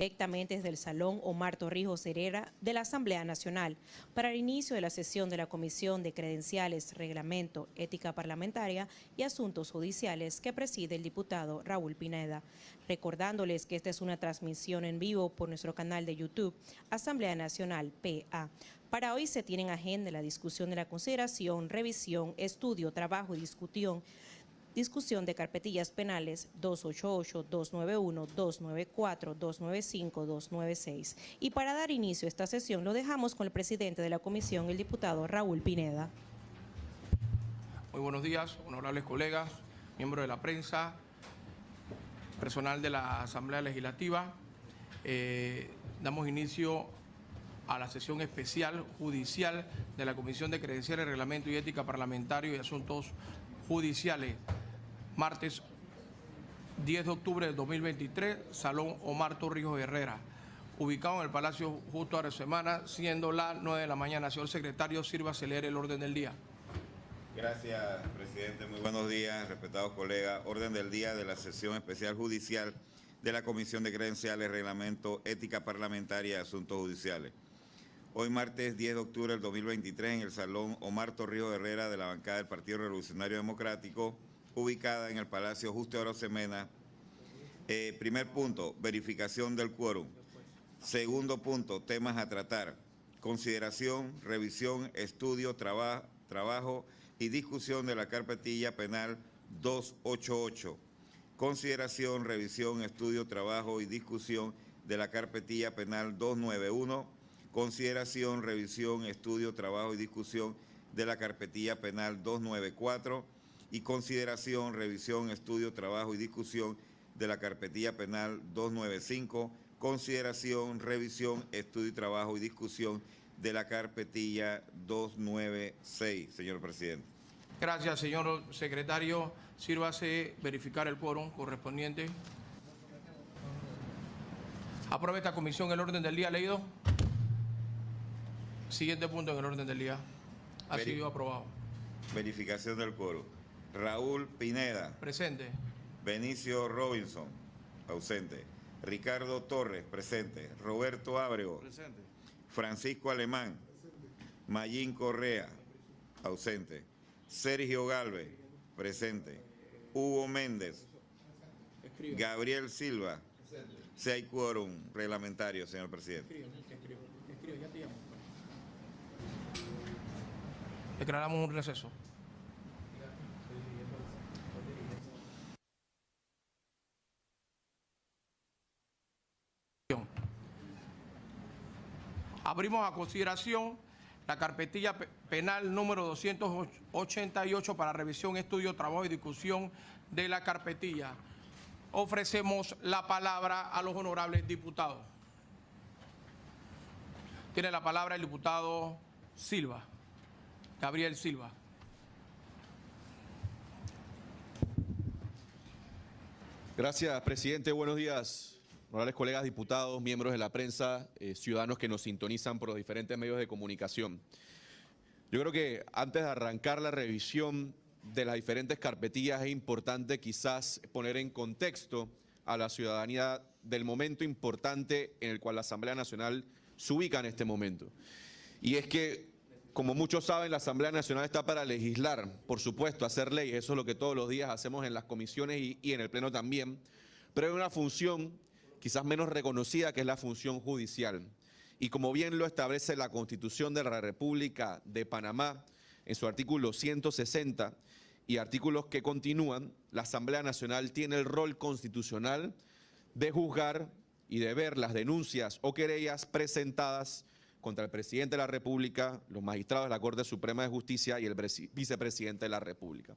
Directamente desde el Salón Omar Torrijos Herrera de la Asamblea Nacional para el inicio de la sesión de la Comisión de Credenciales, Reglamento, Ética Parlamentaria y Asuntos Judiciales que preside el diputado Raúl Pineda. Recordándoles que esta es una transmisión en vivo por nuestro canal de YouTube, Asamblea Nacional PA. Para hoy se tiene en agenda la discusión de la consideración, revisión, estudio, trabajo y discusión de carpetillas penales 288, 291, 294, 295, 296. Y para dar inicio a esta sesión lo dejamos con el presidente de la comisión, el diputado Raúl Pineda. Muy buenos días, honorables colegas, miembros de la prensa, personal de la Asamblea Legislativa. Damos inicio a la sesión especial judicial de la Comisión de Credenciales, Reglamento y Ética Parlamentario y Asuntos Judiciales. Martes 10 de octubre del 2023, Salón Omar Torrijos Herrera, ubicado en el Palacio Justo Arosemana, siendo las 9 de la mañana. Señor secretario, sírvase leer el orden del día. Gracias, presidente. Muy buenos días, respetados colegas. Orden del día de la sesión especial judicial de la Comisión de Credenciales, Reglamento, Ética Parlamentaria y Asuntos Judiciales. Hoy, martes 10 de octubre del 2023, en el Salón Omar Torrijos Herrera de la bancada del Partido Revolucionario Democrático, ubicada en el Palacio Justo Arosemena. Primer punto, verificación del quórum. Segundo punto, temas a tratar. Consideración, revisión, estudio, trabajo y discusión de la carpetilla penal 288. Consideración, revisión, estudio, trabajo y discusión de la carpetilla penal 291. Consideración, revisión, estudio, trabajo y discusión de la carpetilla penal 294. Y consideración, revisión, estudio, trabajo y discusión de la carpetilla penal 295, consideración, revisión, estudio y trabajo y discusión de la carpetilla 296, señor presidente. Gracias, señor secretario. Sírvase verificar el quórum correspondiente. Aprueba esta comisión el orden del día leído. Siguiente punto en el orden del día. Ha sido aprobado. Verificación del quórum. Raúl Pineda. Presente. Benicio Robinson. Ausente. Ricardo Torres. Presente. Roberto Ábrego. Presente. Francisco Alemán. Presente. Mayín Correa. Ausente. Sergio Galvez. Presente. Hugo Méndez. Escribe. Gabriel Silva. Presente. Si hay quórum reglamentario, señor presidente. Escribe, ya te llamo. Declaramos un receso. Abrimos a consideración la carpetilla penal número 288 para revisión, estudio, trabajo y discusión de la carpetilla. Ofrecemos la palabra a los honorables diputados. Tiene la palabra el diputado Silva, Gabriel Silva. Gracias, presidente. Buenos días, honorables colegas diputados, miembros de la prensa, ciudadanos que nos sintonizan por los diferentes medios de comunicación. Yo creo que antes de arrancar la revisión de las diferentes carpetillas es importante quizás poner en contexto a la ciudadanía del momento importante en el cual la Asamblea Nacional se ubica en este momento. Y es que, como muchos saben, la Asamblea Nacional está para legislar, por supuesto, hacer leyes. Eso es lo que todos los días hacemos en las comisiones y en el Pleno también. Pero hay una función quizás menos reconocida, que es la función judicial. Y como bien lo establece la Constitución de la República de Panamá, en su artículo 160 y artículos que continúan, la Asamblea Nacional tiene el rol constitucional de juzgar y de ver las denuncias o querellas presentadas contra el presidente de la República, los magistrados de la Corte Suprema de Justicia y el vicepresidente de la República.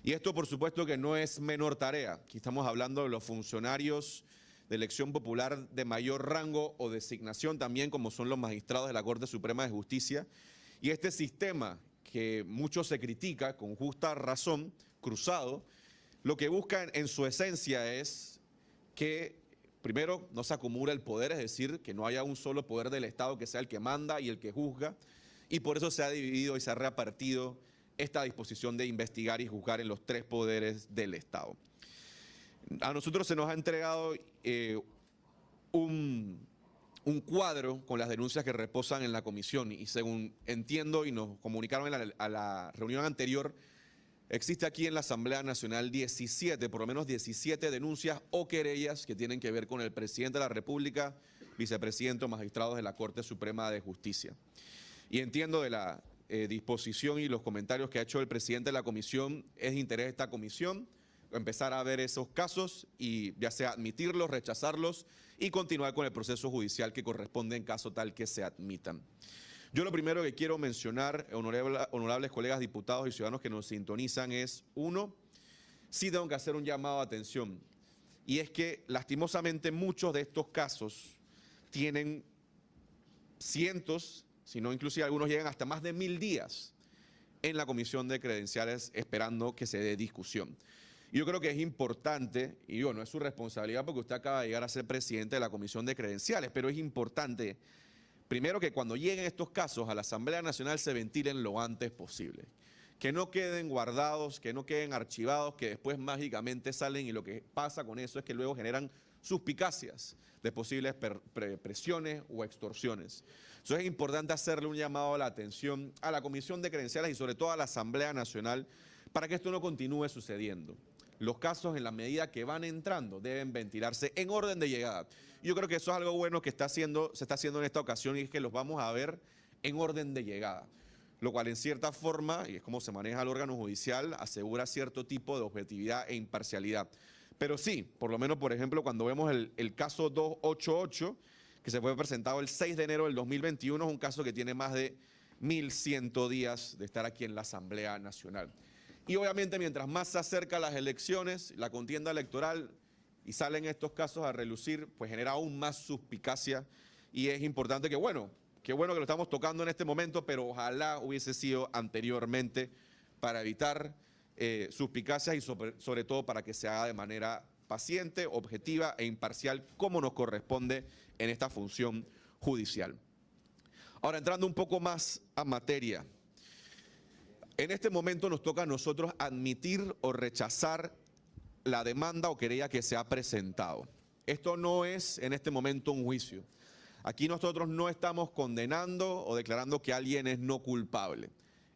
Y esto, por supuesto, que no es menor tarea. Aquí estamos hablando de los funcionarios de elección popular de mayor rango o designación también, como son los magistrados de la Corte Suprema de Justicia. Y este sistema que mucho se critica, con justa razón, cruzado, lo que busca en su esencia es que, primero, no se acumula el poder, es decir, que no haya un solo poder del Estado que sea el que manda y el que juzga, y por eso se ha dividido y se ha repartido esta disposición de investigar y juzgar en los tres poderes del Estado. A nosotros se nos ha entregado un cuadro con las denuncias que reposan en la comisión y según entiendo y nos comunicaron a la reunión anterior, existe aquí en la Asamblea Nacional 17, por lo menos 17 denuncias o querellas que tienen que ver con el presidente de la República, vicepresidente o magistrados de la Corte Suprema de Justicia. Y entiendo de la disposición y los comentarios que ha hecho el presidente de la comisión, es de interés de esta comisión empezar a ver esos casos y ya sea admitirlos, rechazarlos y continuar con el proceso judicial que corresponde en caso tal que se admitan. Yo lo primero que quiero mencionar, honorables colegas diputados y ciudadanos que nos sintonizan es, uno, sí tengo que hacer un llamado de atención, y es que lastimosamente muchos de estos casos tienen cientos, si no inclusive algunos llegan hasta más de 1000 días en la comisión de credenciales esperando que se dé discusión. Y yo creo que es importante, y digo, no es su responsabilidad porque usted acaba de llegar a ser presidente de la comisión de credenciales, pero es importante, primero, que cuando lleguen estos casos a la Asamblea Nacional se ventilen lo antes posible. Que no queden guardados, que no queden archivados, que después mágicamente salen y lo que pasa con eso es que luego generan suspicacias de posibles presiones o extorsiones. Entonces es importante hacerle un llamado a la atención a la Comisión de Credenciales y sobre todo a la Asamblea Nacional para que esto no continúe sucediendo. Los casos, en la medida que van entrando, deben ventilarse en orden de llegada. Yo creo que eso es algo bueno que se está haciendo en esta ocasión, y es que los vamos a ver en orden de llegada, lo cual en cierta forma, y es como se maneja el órgano judicial, asegura cierto tipo de objetividad e imparcialidad. Pero sí, por lo menos, por ejemplo, cuando vemos el caso 288, que se fue presentado el 6 de enero del 2021, es un caso que tiene más de 1100 días de estar aquí en la Asamblea Nacional. Y obviamente mientras más se acercan las elecciones, la contienda electoral, y salen estos casos a relucir, pues genera aún más suspicacia, y es importante que, bueno, qué bueno que lo estamos tocando en este momento, pero ojalá hubiese sido anteriormente para evitar suspicacias y sobre todo para que se haga de manera paciente, objetiva e imparcial como nos corresponde en esta función judicial. Ahora, entrando un poco más a materia, en este momento nos toca a nosotros admitir o rechazar la demanda o querella que se ha presentado. Esto no es en este momento un juicio. Aquí nosotros no estamos condenando o declarando que alguien es no culpable.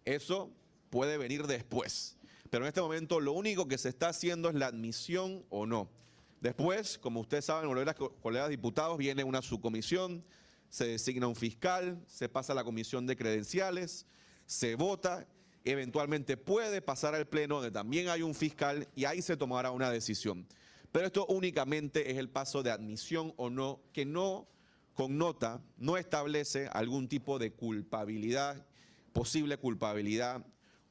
Eso puede venir después. Pero en este momento lo único que se está haciendo es la admisión o no. Después, como ustedes saben, colegas diputados, viene una subcomisión, se designa un fiscal, se pasa a la comisión de credenciales, se vota, eventualmente puede pasar al pleno donde también hay un fiscal y ahí se tomará una decisión. Pero esto únicamente es el paso de admisión o no, que no connota, no establece algún tipo de culpabilidad, posible culpabilidad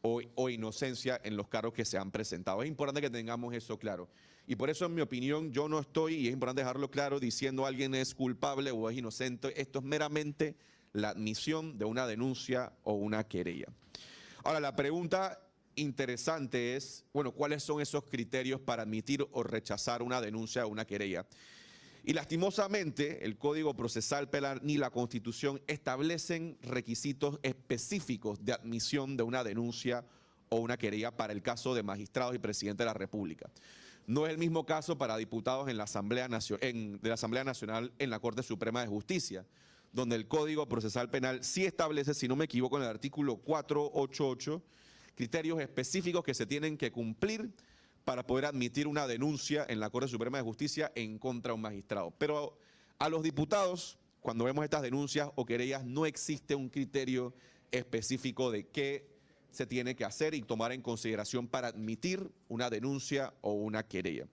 o inocencia en los cargos que se han presentado. Es importante que tengamos eso claro. Y por eso, en mi opinión, yo no estoy, y es importante dejarlo claro, diciendo alguien es culpable o es inocente. Esto es meramente la admisión de una denuncia o una querella. Ahora, la pregunta interesante es, bueno, ¿cuáles son esos criterios para admitir o rechazar una denuncia o una querella? Y lastimosamente, el Código Procesal Penal ni la Constitución establecen requisitos específicos de admisión de una denuncia o una querella para el caso de magistrados y presidente de la República. No es el mismo caso para diputados en la Asamblea de la Asamblea Nacional en la Corte Suprema de Justicia, donde el Código Procesal Penal sí establece, si no me equivoco, en el artículo 488, criterios específicos que se tienen que cumplir para poder admitir una denuncia en la Corte Suprema de Justicia en contra de un magistrado. Pero a los diputados, cuando vemos estas denuncias o querellas, no existe un criterio específico de qué se tiene que hacer y tomar en consideración para admitir una denuncia o una querella.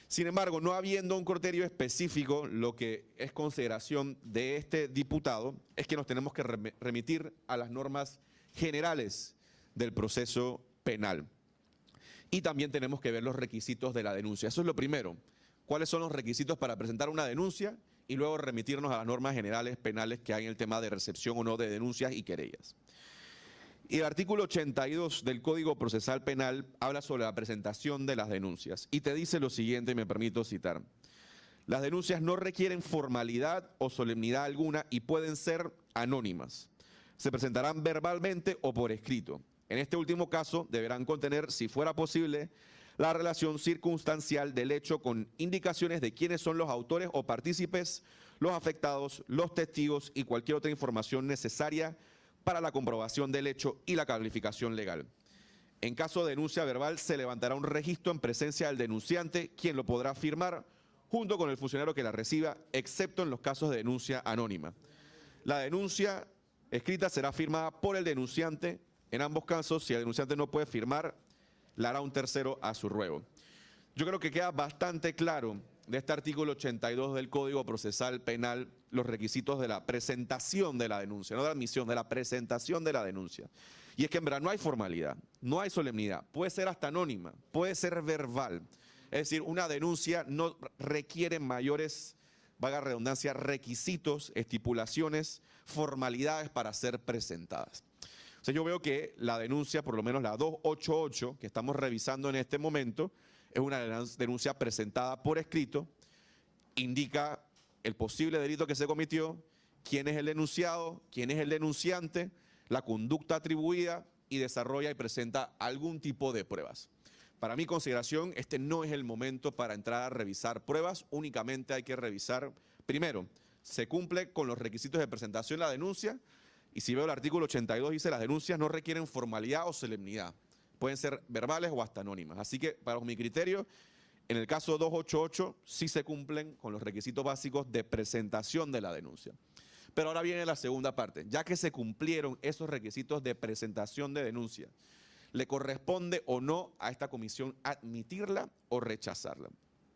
Sin embargo, no habiendo un criterio específico, lo que es consideración de este diputado es que nos tenemos que remitir a las normas generales del proceso penal. Y también tenemos que ver los requisitos de la denuncia. Eso es lo primero. ¿Cuáles son los requisitos para presentar una denuncia? Y luego remitirnos a las normas generales penales que hay en el tema de recepción o no de denuncias y querellas. Y el artículo 82 del Código Procesal Penal habla sobre la presentación de las denuncias. Y te dice lo siguiente, y me permito citar. Las denuncias no requieren formalidad o solemnidad alguna y pueden ser anónimas. Se presentarán verbalmente o por escrito. En este último caso, deberán contener, si fuera posible, la relación circunstancial del hecho con indicaciones de quiénes son los autores o partícipes, los afectados, los testigos y cualquier otra información necesaria para la comprobación del hecho y la calificación legal. En caso de denuncia verbal, se levantará un registro en presencia del denunciante, quien lo podrá firmar junto con el funcionario que la reciba, excepto en los casos de denuncia anónima. La denuncia escrita será firmada por el denunciante. En ambos casos, si el denunciante no puede firmar, la hará un tercero a su ruego. Yo creo que queda bastante claro de este artículo 82 del Código Procesal Penal los requisitos de la presentación de la denuncia, no de la admisión, de la presentación de la denuncia. Y es que en verdad no hay formalidad, no hay solemnidad, puede ser hasta anónima, puede ser verbal. Es decir, una denuncia no requiere mayores, valga la redundancia, requisitos, estipulaciones, formalidades para ser presentadas. O sea, yo veo que la denuncia, por lo menos la 288, que estamos revisando en este momento, es una denuncia presentada por escrito, indica el posible delito que se cometió, quién es el denunciado, quién es el denunciante, la conducta atribuida y desarrolla y presenta algún tipo de pruebas. Para mi consideración, este no es el momento para entrar a revisar pruebas, únicamente hay que revisar, primero, se cumple con los requisitos de presentación de la denuncia, y si veo el artículo 82 dice las denuncias no requieren formalidad o solemnidad, pueden ser verbales o hasta anónimas. Así que, para mi criterio, en el caso 288 sí se cumplen con los requisitos básicos de presentación de la denuncia. Pero ahora viene la segunda parte. Ya que se cumplieron esos requisitos de presentación de denuncia, ¿le corresponde o no a esta comisión admitirla o rechazarla?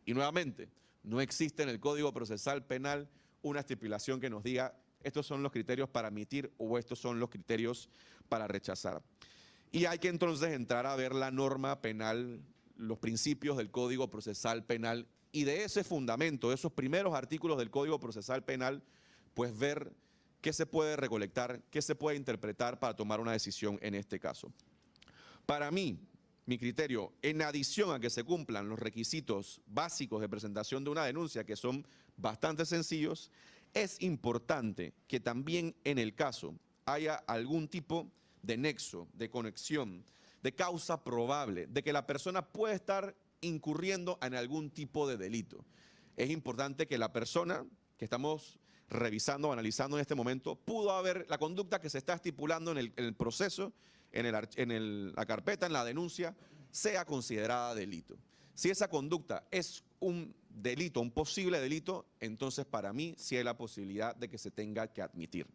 Y nuevamente, no existe en el Código Procesal Penal una estipulación que nos diga estos son los criterios para admitir o estos son los criterios para rechazar. Y hay que entonces entrar a ver la norma penal, los principios del Código Procesal Penal y de ese fundamento, de esos primeros artículos del Código Procesal Penal, pues ver qué se puede recolectar, qué se puede interpretar para tomar una decisión en este caso. Para mí, mi criterio, en adición a que se cumplan los requisitos básicos de presentación de una denuncia, que son bastante sencillos, es importante que también en el caso haya algún tipo de nexo, de conexión, de causa probable, de que la persona puede estar incurriendo en algún tipo de delito. Es importante que la persona que estamos revisando o analizando en este momento, pudo haber la conducta que se está estipulando en el proceso, la carpeta, en la denuncia, sea considerada delito. Si esa conducta es un delito, un posible delito, entonces para mí sí hay la posibilidad de que se tenga que admitir.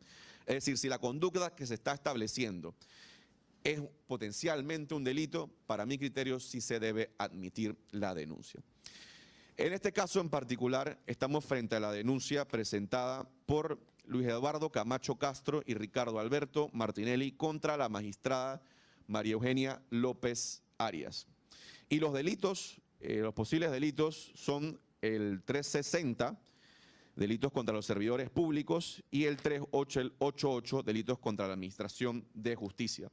Es decir, si la conducta que se está estableciendo es potencialmente un delito, para mi criterio sí se debe admitir la denuncia. En este caso en particular estamos frente a la denuncia presentada por Luis Eduardo Camacho Castro y Ricardo Alberto Martinelli contra la magistrada María Eugenia López Arias. Y los delitos, los posibles delitos son el 360, delitos contra los servidores públicos, y el 388, delitos contra la administración de justicia,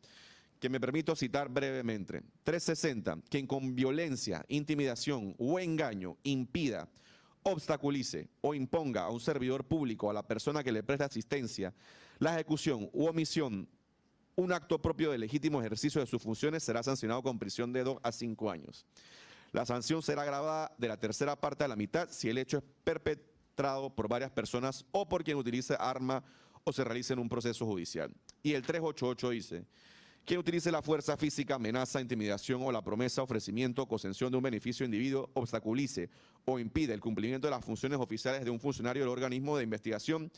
que me permito citar brevemente. 360, quien con violencia, intimidación o engaño impida, obstaculice o imponga a un servidor público, a la persona que le presta asistencia, la ejecución u omisión, un acto propio del legítimo ejercicio de sus funciones, será sancionado con prisión de 2 a 5 años. La sanción será agravada de la tercera parte a la mitad si el hecho es perpetrado por varias personas o por quien utilice arma o se realice en un proceso judicial. Y el 388 dice: quien utilice la fuerza física, amenaza, intimidación o la promesa, ofrecimiento o concesión de un beneficio a individuo, obstaculice o impide el cumplimiento de las funciones oficiales de un funcionario del organismo de investigación,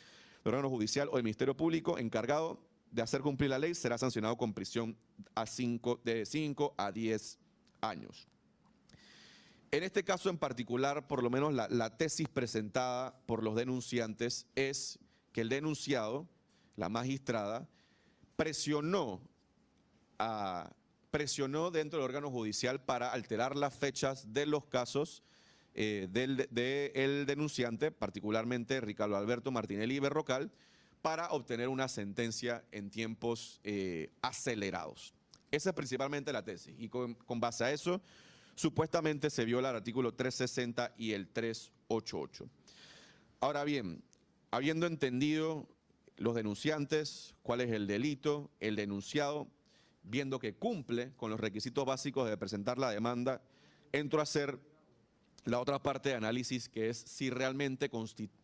del órgano judicial o del Ministerio Público encargado de hacer cumplir la ley, será sancionado con prisión de 5 a 10 años. En este caso en particular, por lo menos la tesis presentada por los denunciantes es que el denunciado, la magistrada, presionó dentro del órgano judicial para alterar las fechas de los casos del denunciante, particularmente Ricardo Alberto Martinelli Berrocal, para obtener una sentencia en tiempos acelerados. Esa es principalmente la tesis, y con base a eso, supuestamente se viola el artículo 360 y el 388. Ahora bien, habiendo entendido los denunciantes, cuál es el delito, el denunciado, viendo que cumple con los requisitos básicos de presentar la demanda entro a hacer la otra parte de análisis, que es si realmente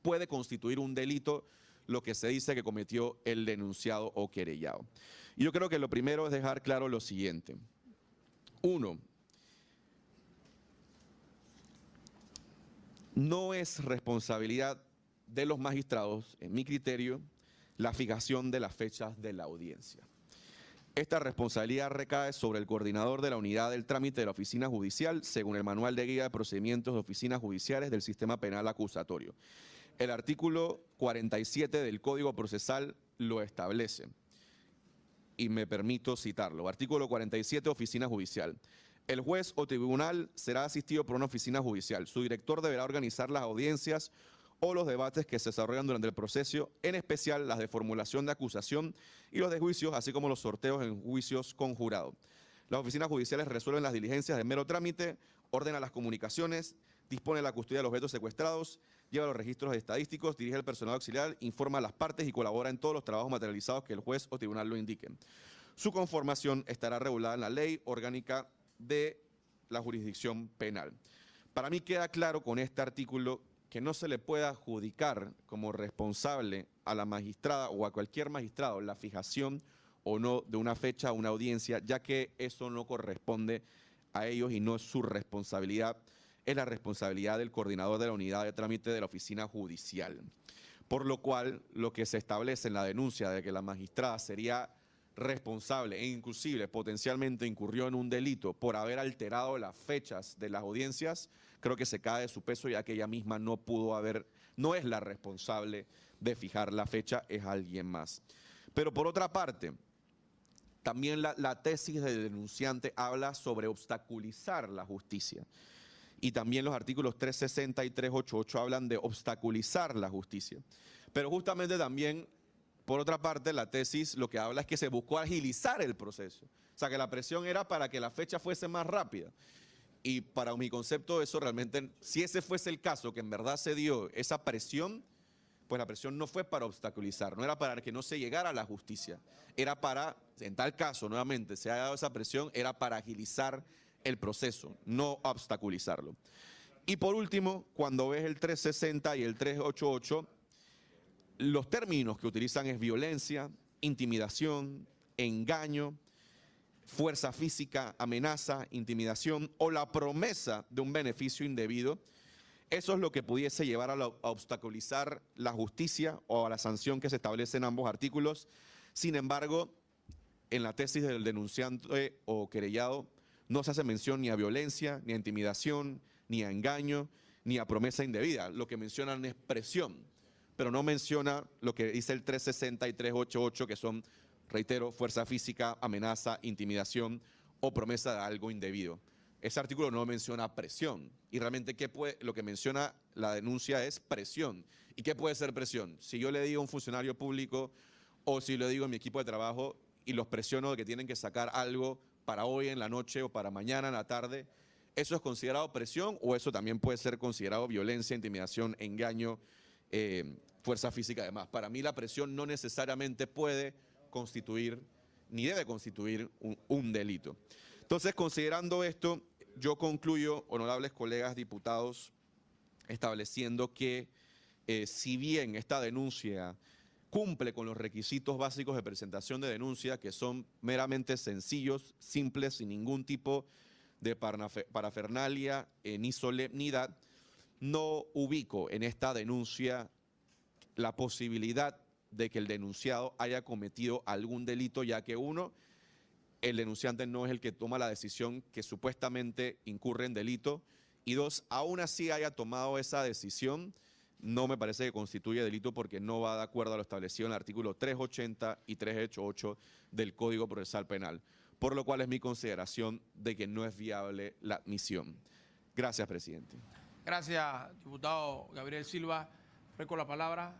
puede constituir un delito lo que se dice que cometió el denunciado o querellado. Y yo creo que lo primero es dejar claro lo siguiente. Uno, no es responsabilidad de los magistrados, en mi criterio, la fijación de las fechas de la audiencia. Esta responsabilidad recae sobre el coordinador de la unidad del trámite de la oficina judicial, según el Manual de Guía de Procedimientos de Oficinas Judiciales del Sistema Penal Acusatorio. El artículo 47 del Código Procesal lo establece, y me permito citarlo. Artículo 47, Oficina Judicial. El juez o tribunal será asistido por una oficina judicial. Su director deberá organizar las audiencias o los debates que se desarrollan durante el proceso, en especial las de formulación de acusación y los de juicios, así como los sorteos en juicios con jurado. Las oficinas judiciales resuelven las diligencias de mero trámite, ordena las comunicaciones, dispone de la custodia de los objetos secuestrados, lleva los registros estadísticos, dirige el personal auxiliar, informa a las partes y colabora en todos los trabajos materializados que el juez o tribunal lo indiquen. Su conformación estará regulada en la Ley Orgánica de la Jurisdicción Penal. Para mí queda claro con este artículo que no se le pueda adjudicar como responsable a la magistrada o a cualquier magistrado la fijación o no de una fecha o una audiencia, ya que eso no corresponde a ellos y no es su responsabilidad, es la responsabilidad del coordinador de la unidad de trámite de la oficina judicial. Por lo cual, lo que se establece en la denuncia de que la magistrada sería responsable e inclusive potencialmente incurrió en un delito por haber alterado las fechas de las audiencias, creo que se cae de su peso, ya que ella misma no es la responsable de fijar la fecha, es alguien más. Pero por otra parte, también la tesis del denunciante habla sobre obstaculizar la justicia. Y también los artículos 360 y 388 hablan de obstaculizar la justicia. Pero justamente también, por otra parte, la tesis lo que habla es que se buscó agilizar el proceso. O sea, que la presión era para que la fecha fuese más rápida. Y para mi concepto, eso realmente, si ese fuese el caso, que en verdad se dio esa presión, pues la presión no fue para obstaculizar, no era para que no se llegara a la justicia. Era para, en tal caso, nuevamente, se ha dado esa presión, era para agilizar el proceso, no obstaculizarlo. Y por último, cuando ves el 360 y el 388, los términos que utilizan es violencia, intimidación, engaño, fuerza física, amenaza, intimidación o la promesa de un beneficio indebido. Eso es lo que pudiese llevar a obstaculizar la justicia o a la sanción que se establece en ambos artículos. Sin embargo, en la tesis del denunciante o querellado no se hace mención ni a violencia, ni a intimidación, ni a engaño, ni a promesa indebida. Lo que mencionan es presión, pero no menciona lo que dice el 360 y 388, que son, reitero, fuerza física, amenaza, intimidación o promesa de algo indebido. Ese artículo no menciona presión y realmente lo que menciona la denuncia es presión. ¿Y qué puede ser presión? Si yo le digo a un funcionario público o si le digo a mi equipo de trabajo y los presiono de que tienen que sacar algo para hoy en la noche o para mañana en la tarde, ¿eso es considerado presión o eso también puede ser considerado violencia, intimidación, engaño, fuerza física además? Para mí la presión no necesariamente puede constituir ni debe constituir un delito. Entonces, considerando esto, yo concluyo, honorables colegas diputados, estableciendo que si bien esta denuncia cumple con los requisitos básicos de presentación de denuncia, que son meramente sencillos, simples, sin ningún tipo de parafernalia ni solemnidad, no ubico en esta denuncia la posibilidad de que el denunciado haya cometido algún delito, ya que uno, el denunciante no es el que toma la decisión que supuestamente incurre en delito, y dos, aún así haya tomado esa decisión, no me parece que constituye delito porque no va de acuerdo a lo establecido en el artículo 380 y 388 del Código Procesal Penal, por lo cual es mi consideración de que no es viable la admisión. Gracias, presidente. Gracias, diputado Gabriel Silva. Ofrezco la palabra.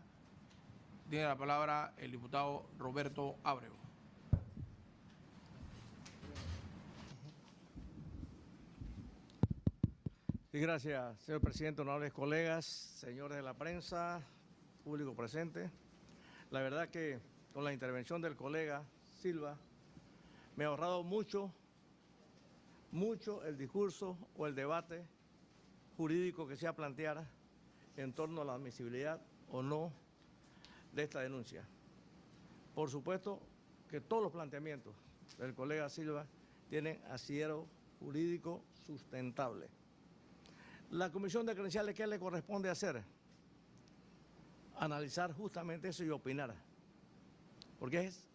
Tiene la palabra el diputado Roberto Ábrego. Sí, gracias, señor presidente, honorables colegas, señores de la prensa, público presente. La verdad que con la intervención del colega Silva me ha ahorrado mucho mucho el discurso o el debate jurídico que se planteara en torno a la admisibilidad o no de esta denuncia. Por supuesto que todos los planteamientos del colega Silva tienen asidero jurídico sustentable. La Comisión de Credenciales, ¿qué le corresponde hacer? Analizar justamente eso y opinar, porque es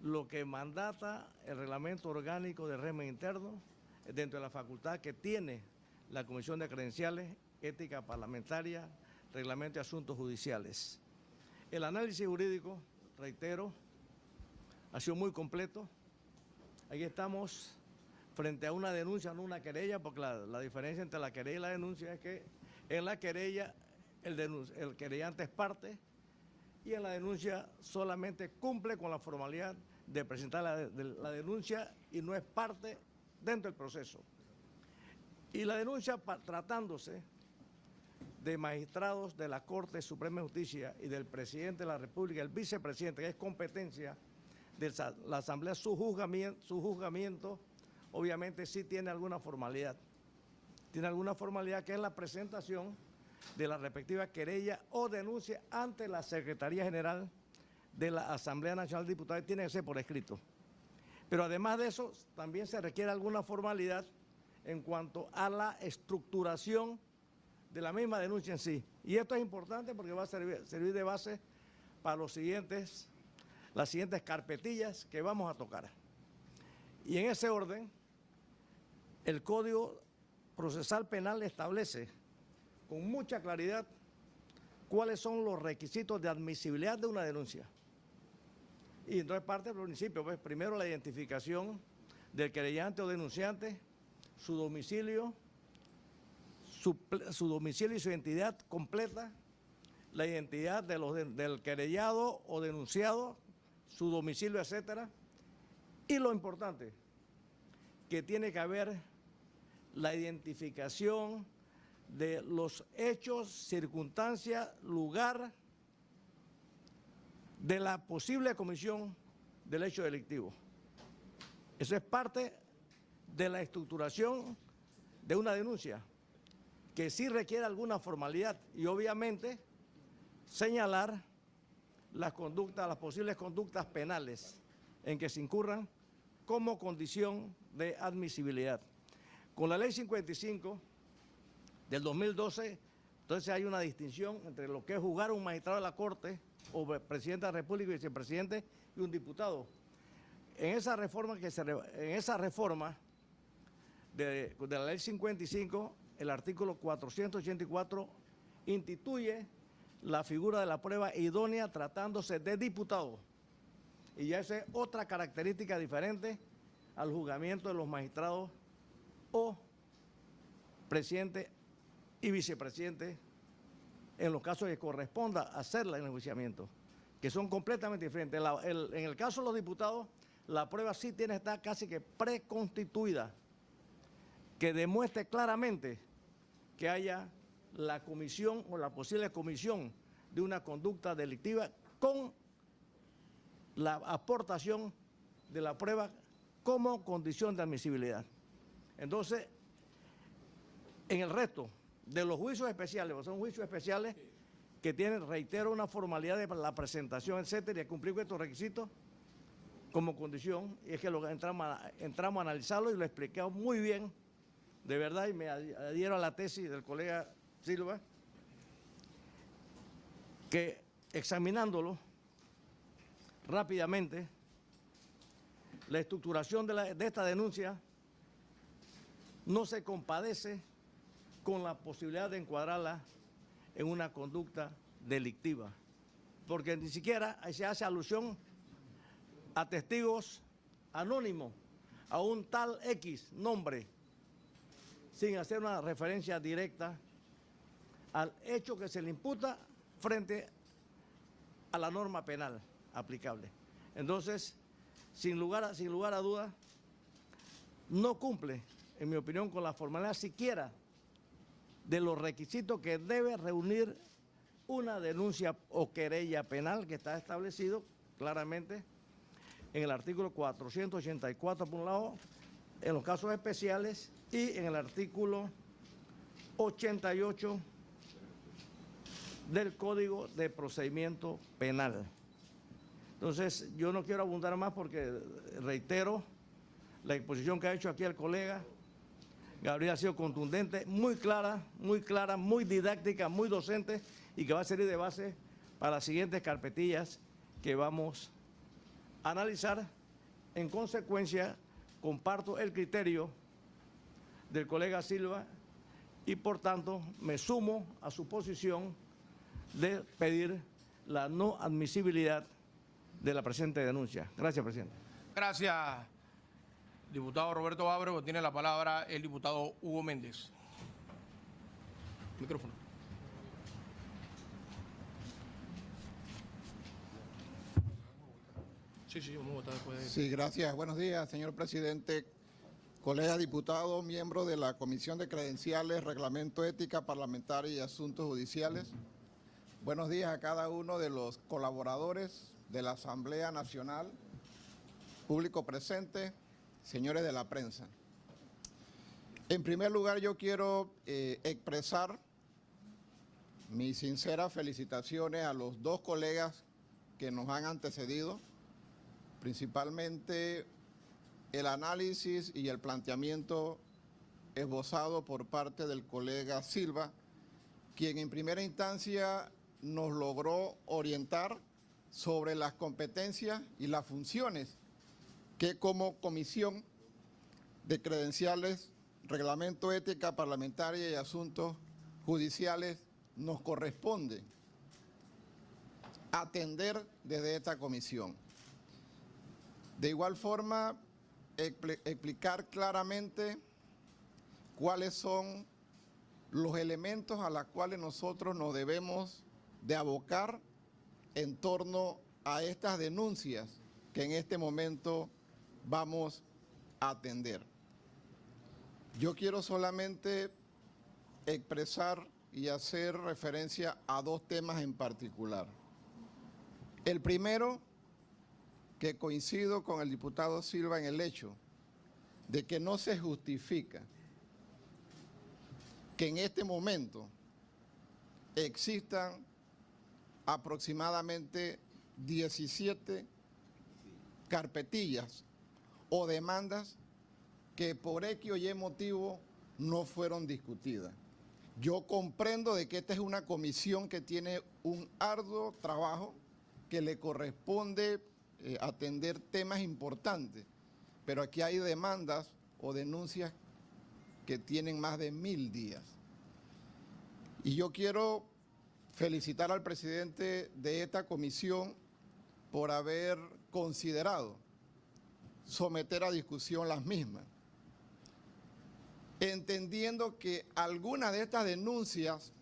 lo que mandata el reglamento orgánico de régimen interno dentro de la facultad que tiene la Comisión de Credenciales, Ética Parlamentaria, Reglamento de Asuntos Judiciales. El análisis jurídico, reitero, ha sido muy completo. Aquí estamos frente a una denuncia, no una querella, porque la diferencia entre la querella y la denuncia es que en la querella el querellante es parte y en la denuncia solamente cumple con la formalidad de presentar la denuncia y no es parte dentro del proceso. Y la denuncia, tratándose de magistrados de la Corte Suprema de Justicia y del presidente de la República, el vicepresidente, que es competencia de la Asamblea, su juzgamiento obviamente sí tiene alguna formalidad. Tiene alguna formalidad que es la presentación de la respectiva querella o denuncia ante la Secretaría General de la Asamblea Nacional de Diputados, tiene que ser por escrito. Pero además de eso, también se requiere alguna formalidad en cuanto a la estructuración de la misma denuncia en sí. Y esto es importante porque va a servir de base para las siguientes carpetillas que vamos a tocar. Y en ese orden, el Código Procesal Penal establece con mucha claridad cuáles son los requisitos de admisibilidad de una denuncia. Y entonces parte del principio, pues, primero la identificación del querellante o denunciante, su domicilio, su domicilio y su identidad completa, la identidad del querellado o denunciado, su domicilio, etcétera. Y lo importante, que tiene que haber la identificación de los hechos, circunstancias, lugar de la posible comisión del hecho delictivo. Eso es parte de la estructuración de una denuncia, que sí requiere alguna formalidad y obviamente señalar las posibles conductas penales en que se incurran como condición de admisibilidad. Con la Ley 55 del 2012, entonces hay una distinción entre lo que es juzgar un magistrado de la Corte o presidente de la República, vicepresidente y un diputado. En esa reforma de la Ley 55, el artículo 484 instituye la figura de la prueba idónea tratándose de diputado. Y ya esa es otra característica diferente al juzgamiento de los magistrados o presidente y vicepresidente en los casos que corresponda hacerla en el enjuiciamiento, que son completamente diferentes. En el caso de los diputados, la prueba sí tiene que estar casi que preconstituida, que demuestre claramente que haya la comisión o la posible comisión de una conducta delictiva con la aportación de la prueba como condición de admisibilidad. Entonces, en el resto de los juicios especiales, son juicios especiales que tienen, reitero, una formalidad de la presentación, etcétera, y cumplir con estos requisitos como condición, y es que entramos a analizarlo y lo he explicado muy bien, de verdad, y me adhiero a la tesis del colega Silva, que examinándolo rápidamente, la estructuración de esta denuncia no se compadece con la posibilidad de encuadrarla en una conducta delictiva, porque ni siquiera se hace alusión a testigos anónimos, a un tal X nombre, sin hacer una referencia directa al hecho que se le imputa frente a la norma penal aplicable. Entonces, sin lugar a dudas, no cumple, en mi opinión, con la formalidad siquiera de los requisitos que debe reunir una denuncia o querella penal, que está establecido claramente en el artículo 484, por un lado, en los casos especiales y en el artículo 88 del Código de Procedimiento Penal. Entonces, yo no quiero abundar más porque reitero la exposición que ha hecho aquí el colega Gabriel ha sido contundente, muy clara, muy didáctica, muy docente y que va a servir de base para las siguientes carpetillas que vamos a analizar. En consecuencia, comparto el criterio del colega Silva y, por tanto, me sumo a su posición de pedir la no admisibilidad de la presente denuncia. Gracias, presidente. Gracias, diputado Roberto Abreu. Tiene la palabra el diputado Hugo Méndez. Micrófono. Sí, vamos a votar después de... Sí, gracias. Buenos días, señor presidente, colegas diputados, miembros de la Comisión de Credenciales, Reglamento, Ética Parlamentaria y Asuntos Judiciales. Buenos días a cada uno de los colaboradores de la Asamblea Nacional, público presente, señores de la prensa. En primer lugar, yo quiero expresar mis sinceras felicitaciones a los dos colegas que nos han antecedido, principalmente el análisis y el planteamiento esbozado por parte del colega Silva, quien en primera instancia nos logró orientar sobre las competencias y las funciones que como Comisión de Credenciales, Reglamento, Ética Parlamentaria y Asuntos Judiciales nos corresponde atender desde esta comisión. De igual forma, explicar claramente cuáles son los elementos a los cuales nosotros nos debemos de abocar en torno a estas denuncias que en este momento vamos a atender. Yo quiero solamente expresar y hacer referencia a dos temas en particular. El primero, que coincido con el diputado Silva en el hecho de que no se justifica que en este momento existan aproximadamente 17 carpetillas o demandas que por X o Y motivo no fueron discutidas. Yo comprendo de que esta es una comisión que tiene un arduo trabajo, que le corresponde atender temas importantes, pero aquí hay demandas o denuncias que tienen más de 1000 días. Y yo quiero felicitar al presidente de esta comisión por haber considerado someter a discusión las mismas, entendiendo que algunas de estas denuncias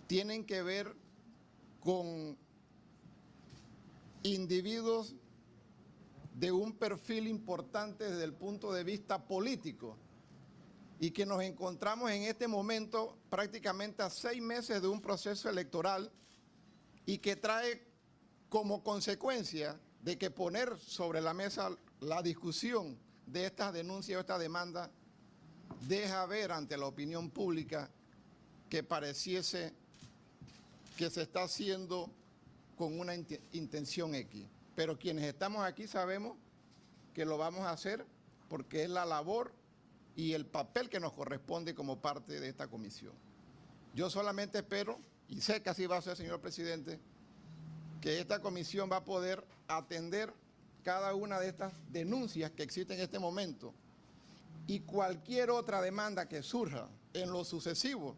tienen que ver con individuos de un perfil importante desde el punto de vista político y que nos encontramos en este momento prácticamente a 6 meses de un proceso electoral y que trae como consecuencia de que poner sobre la mesa la discusión de estas denuncias o esta demanda deja ver ante la opinión pública que pareciese que se está haciendo con una intención X. Pero quienes estamos aquí sabemos que lo vamos a hacer porque es la labor y el papel que nos corresponde como parte de esta comisión. Yo solamente espero, y sé que así va a ser, señor presidente, que esta comisión va a poder atender cada una de estas denuncias que existen en este momento y cualquier otra demanda que surja en lo sucesivo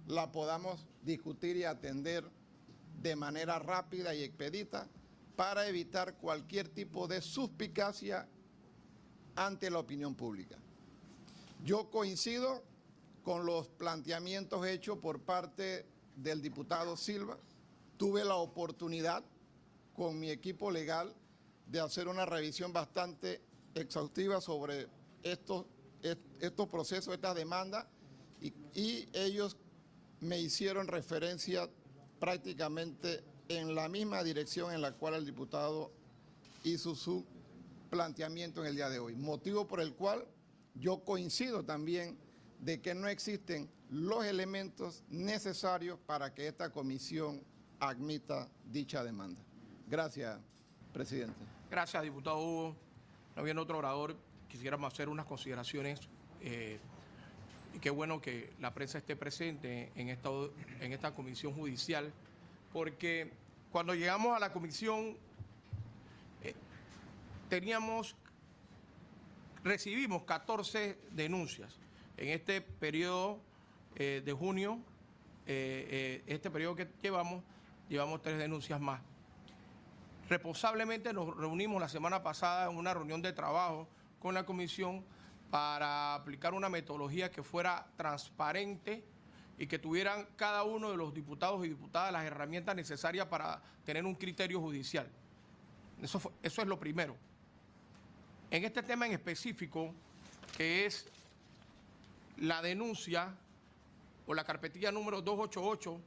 la podamos discutir y atender de manera rápida y expedita para evitar cualquier tipo de suspicacia ante la opinión pública. Yo coincido con los planteamientos hechos por parte del diputado Silva. Tuve la oportunidad con mi equipo legal de hacer una revisión bastante exhaustiva sobre estos procesos, estas demandas, y ellos me hicieron referencia prácticamente en la misma dirección en la cual el diputado hizo su planteamiento en el día de hoy, motivo por el cual yo coincido también de que no existen los elementos necesarios para que esta comisión admita dicha demanda. Gracias, presidente. Gracias, diputado Hugo. No viene otro orador. Quisiéramos hacer unas consideraciones. Y qué bueno que la prensa esté presente en esta comisión judicial, porque cuando llegamos a la comisión recibimos 14 denuncias. En este periodo de junio, este periodo que llevamos 3 denuncias más. Responsablemente nos reunimos la semana pasada en una reunión de trabajo con la comisión para aplicar una metodología que fuera transparente y que tuvieran cada uno de los diputados y diputadas las herramientas necesarias para tener un criterio judicial. Eso es lo primero. En este tema en específico, que es la denuncia o la carpetilla número 288,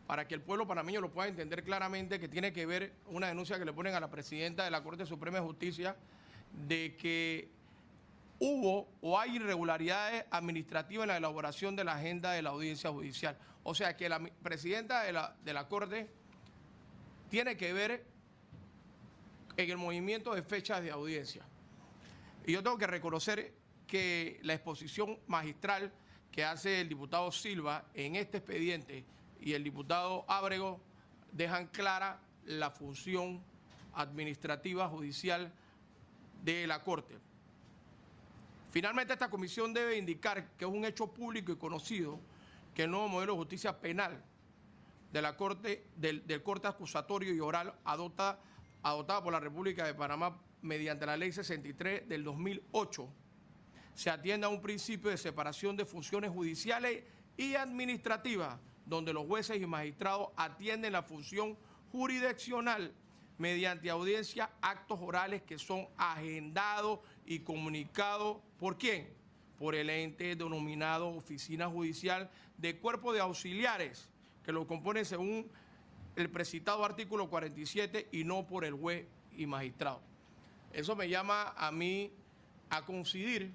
para que el pueblo panameño lo pueda entender claramente, que tiene que ver una denuncia que le ponen a la presidenta de la Corte Suprema de Justicia de que hubo o hay irregularidades administrativas en la elaboración de la agenda de la audiencia judicial. O sea que la presidenta de la Corte tiene que ver en el movimiento de fechas de audiencia. Y yo tengo que reconocer que la exposición magistral que hace el diputado Silva en este expediente y el diputado Ábrego dejan clara la función administrativa judicial de la Corte. Finalmente, esta comisión debe indicar que es un hecho público y conocido que el nuevo modelo de justicia penal de la Corte, del corte acusatorio y oral adoptada por la República de Panamá mediante la Ley 63 del 2008, se atiende a un principio de separación de funciones judiciales y administrativas, donde los jueces y magistrados atienden la función jurisdiccional mediante audiencia, actos orales que son agendados y comunicados, ¿por quién? Por el ente denominado Oficina Judicial de Cuerpo de Auxiliares, que lo compone según el precitado artículo 47 y no por el juez y magistrado. Eso me llama a mí a coincidir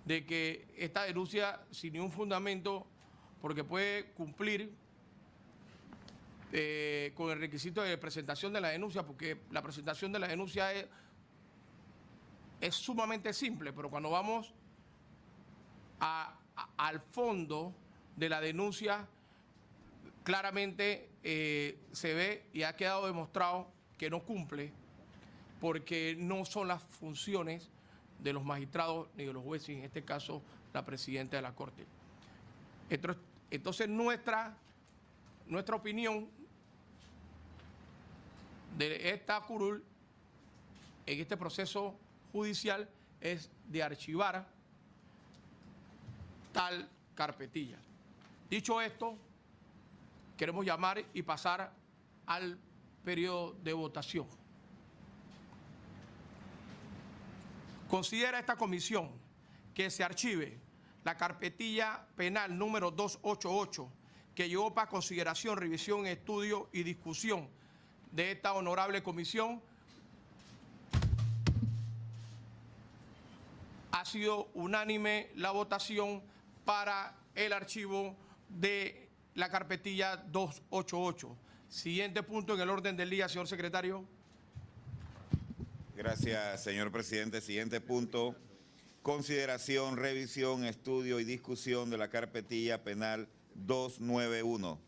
de que esta denuncia sin ningún fundamento, porque puede cumplir con el requisito de presentación de la denuncia, porque la presentación de la denuncia es sumamente simple, pero cuando vamos al fondo de la denuncia, claramente se ve y ha quedado demostrado que no cumple, porque no son las funciones de los magistrados ni de los jueces, en este caso la presidenta de la Corte. Entonces nuestra opinión de esta curul en este proceso judicial es de archivar tal carpetilla. Dicho esto, queremos llamar y pasar al periodo de votación. Considera esta comisión que se archive la carpetilla penal número 288, que llevó para consideración, revisión, estudio y discusión de esta honorable comisión. Ha sido unánime la votación para el archivo de la carpetilla 288. Siguiente punto en el orden del día, señor secretario. Gracias, señor presidente. Siguiente punto. Consideración, revisión, estudio y discusión de la carpetilla penal 291.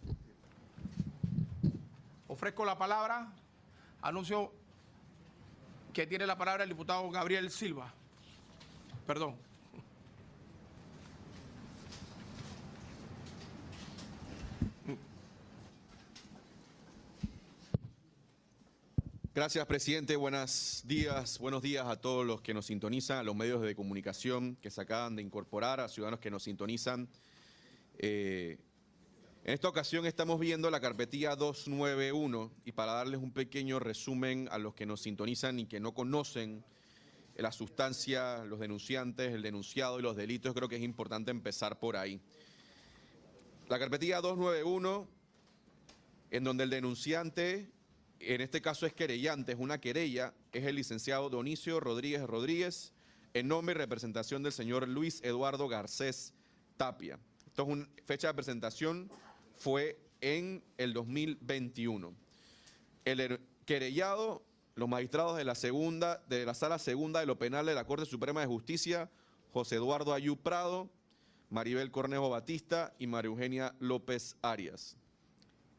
Ofrezco la palabra. Anuncio que tiene la palabra el diputado Gabriel Silva. Perdón. Gracias, presidente. Buenos días a todos los que nos sintonizan, a los medios de comunicación que se acaban de incorporar, a ciudadanos que nos sintonizan. En esta ocasión estamos viendo la carpetilla 291 y para darles un pequeño resumen a los que nos sintonizan y que no conocen la sustancia, los denunciantes, el denunciado y los delitos, creo que es importante empezar por ahí. La carpetilla 291, en donde el denunciante en este caso es querellante, es una querella, es el licenciado Donicio Rodríguez Rodríguez, en nombre y representación del señor Luis Eduardo Garcés Tapia. Esto es una fecha de presentación, fue en el 2021. El querellado, los magistrados de la Sala Segunda de lo Penal de la Corte Suprema de Justicia, José Eduardo Ayú Prado, Maribel Cornejo Batista y María Eugenia López Arias.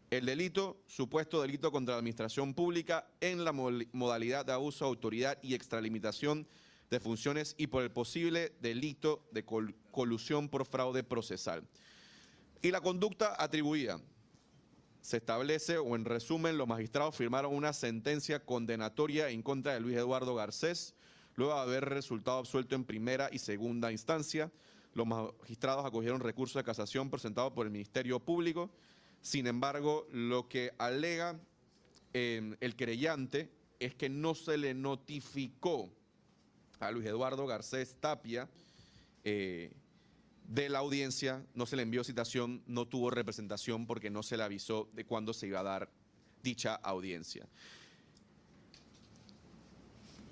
El delito, supuesto delito contra la administración pública en la modalidad de abuso de autoridad y extralimitación de funciones y por el posible delito de colusión por fraude procesal. Y la conducta atribuida. Se establece, o en resumen, los magistrados firmaron una sentencia condenatoria en contra de Luis Eduardo Garcés, luego de haber resultado absuelto en primera y segunda instancia. Los magistrados acogieron recurso de casación presentado por el Ministerio Público. Sin embargo, lo que alega el querellante es que no se le notificó a Luis Eduardo Garcés Tapia de la audiencia, no se le envió citación, no tuvo representación porque no se le avisó de cuándo se iba a dar dicha audiencia.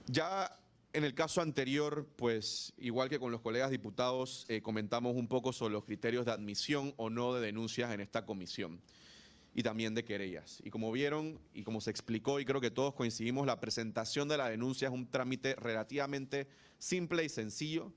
Ya en el caso anterior, pues igual que con los colegas diputados, comentamos un poco sobre los criterios de admisión o no de denuncias en esta comisión y también de querellas. Y como vieron y como se explicó, y creo que todos coincidimos, la presentación de la denuncia es un trámite relativamente simple y sencillo.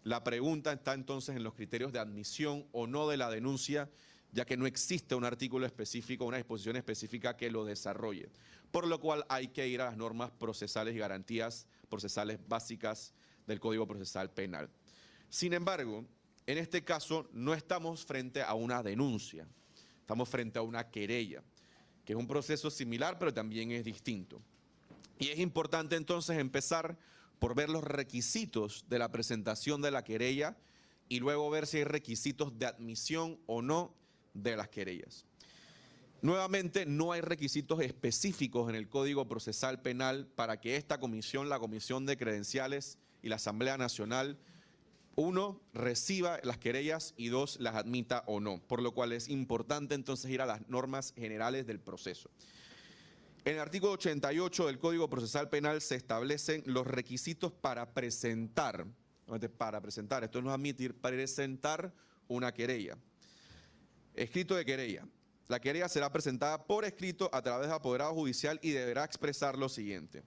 La pregunta está entonces en los criterios de admisión o no de la denuncia, ya que no existe un artículo específico, una disposición específica que lo desarrolle. Por lo cual hay que ir a las normas procesales y garantías procesales básicas del Código Procesal Penal. Sin embargo, en este caso no estamos frente a una denuncia, estamos frente a una querella, que es un proceso similar pero también es distinto. Y es importante entonces empezar por ver los requisitos de la presentación de la querella y luego ver si hay requisitos de admisión o no de las querellas. Nuevamente, no hay requisitos específicos en el Código Procesal Penal para que esta comisión, la Comisión de Credenciales y la Asamblea Nacional, uno, reciba las querellas y dos, las admita o no, por lo cual es importante entonces ir a las normas generales del proceso. En el artículo 88 del Código Procesal Penal se establecen los requisitos para presentar, esto no es admitir, para presentar una querella. Escrito de querella. La querella será presentada por escrito a través de apoderado judicial y deberá expresar lo siguiente: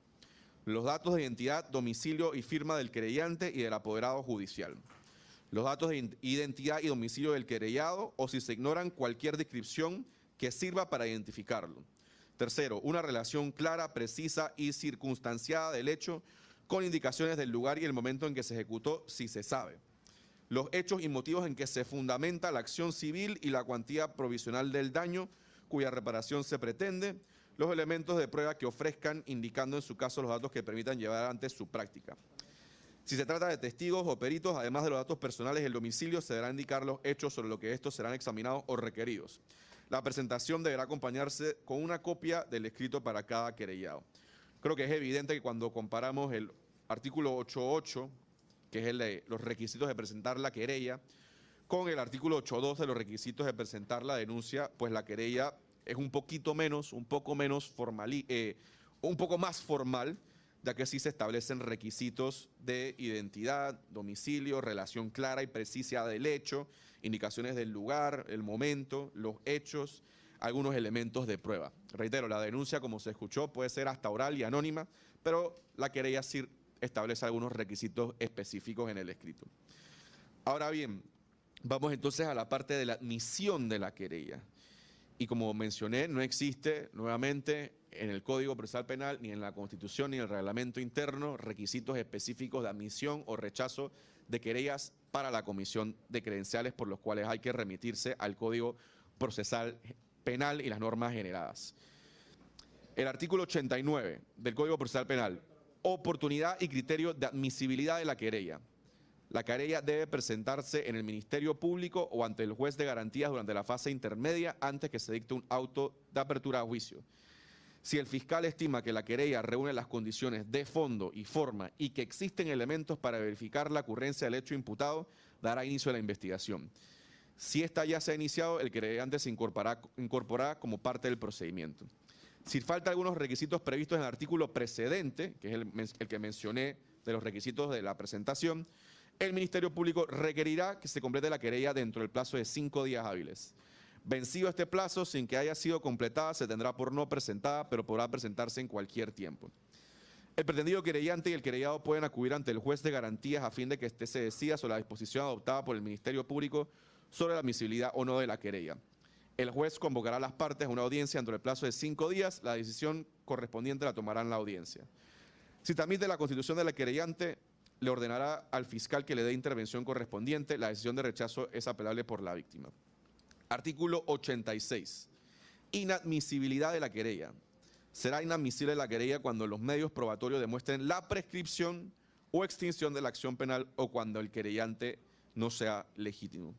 los datos de identidad, domicilio y firma del querellante y del apoderado judicial. Los datos de identidad y domicilio del querellado o si se ignoran cualquier descripción que sirva para identificarlo. Tercero, una relación clara, precisa y circunstanciada del hecho con indicaciones del lugar y el momento en que se ejecutó, si se sabe. Los hechos y motivos en que se fundamenta la acción civil y la cuantía provisional del daño cuya reparación se pretende, los elementos de prueba que ofrezcan, indicando en su caso los datos que permitan llevar adelante su práctica. Si se trata de testigos o peritos, además de los datos personales del domicilio, se deberán indicar los hechos sobre lo que estos serán examinados o requeridos. La presentación deberá acompañarse con una copia del escrito para cada querellado. Creo que es evidente que cuando comparamos el artículo 8.8, que es el de los requisitos de presentar la querella, con el artículo 8.2 de los requisitos de presentar la denuncia, pues la querella es un poco más formal, ya que sí se establecen requisitos de identidad, domicilio, relación clara y precisa del hecho, indicaciones del lugar, el momento, los hechos, algunos elementos de prueba. Reitero, la denuncia, como se escuchó, puede ser hasta oral y anónima, pero la querella sí establece algunos requisitos específicos en el escrito. Ahora bien, vamos entonces a la parte de la admisión de la querella. Y como mencioné, no existe, nuevamente, en el Código Procesal Penal, ni en la Constitución, ni en el Reglamento Interno, requisitos específicos de admisión o rechazo de querellas para la Comisión de Credenciales, por los cuales hay que remitirse al Código Procesal Penal y las normas generadas. El artículo 89 del Código Procesal Penal, oportunidad y criterio de admisibilidad de la querella. La querella debe presentarse en el Ministerio Público o ante el juez de garantías durante la fase intermedia antes que se dicte un auto de apertura a juicio. Si el fiscal estima que la querella reúne las condiciones de fondo y forma y que existen elementos para verificar la ocurrencia del hecho imputado, dará inicio a la investigación. Si esta ya se ha iniciado, el querellante se incorporará como parte del procedimiento. Si falta algunos requisitos previstos en el artículo precedente, que es el que mencioné de los requisitos de la presentación, el Ministerio Público requerirá que se complete la querella dentro del plazo de 5 días hábiles. Vencido este plazo, sin que haya sido completada, se tendrá por no presentada, pero podrá presentarse en cualquier tiempo. El pretendido querellante y el querellado pueden acudir ante el juez de garantías a fin de que éste se decida sobre la disposición adoptada por el Ministerio Público sobre la admisibilidad o no de la querella. El juez convocará a las partes a una audiencia dentro del plazo de 5 días. La decisión correspondiente la tomará en la audiencia. Si tramite la constitución de la querellante, le ordenará al fiscal que le dé intervención correspondiente. La decisión de rechazo es apelable por la víctima. Artículo 86. Inadmisibilidad de la querella. Será inadmisible la querella cuando los medios probatorios demuestren la prescripción o extinción de la acción penal o cuando el querellante no sea legítimo.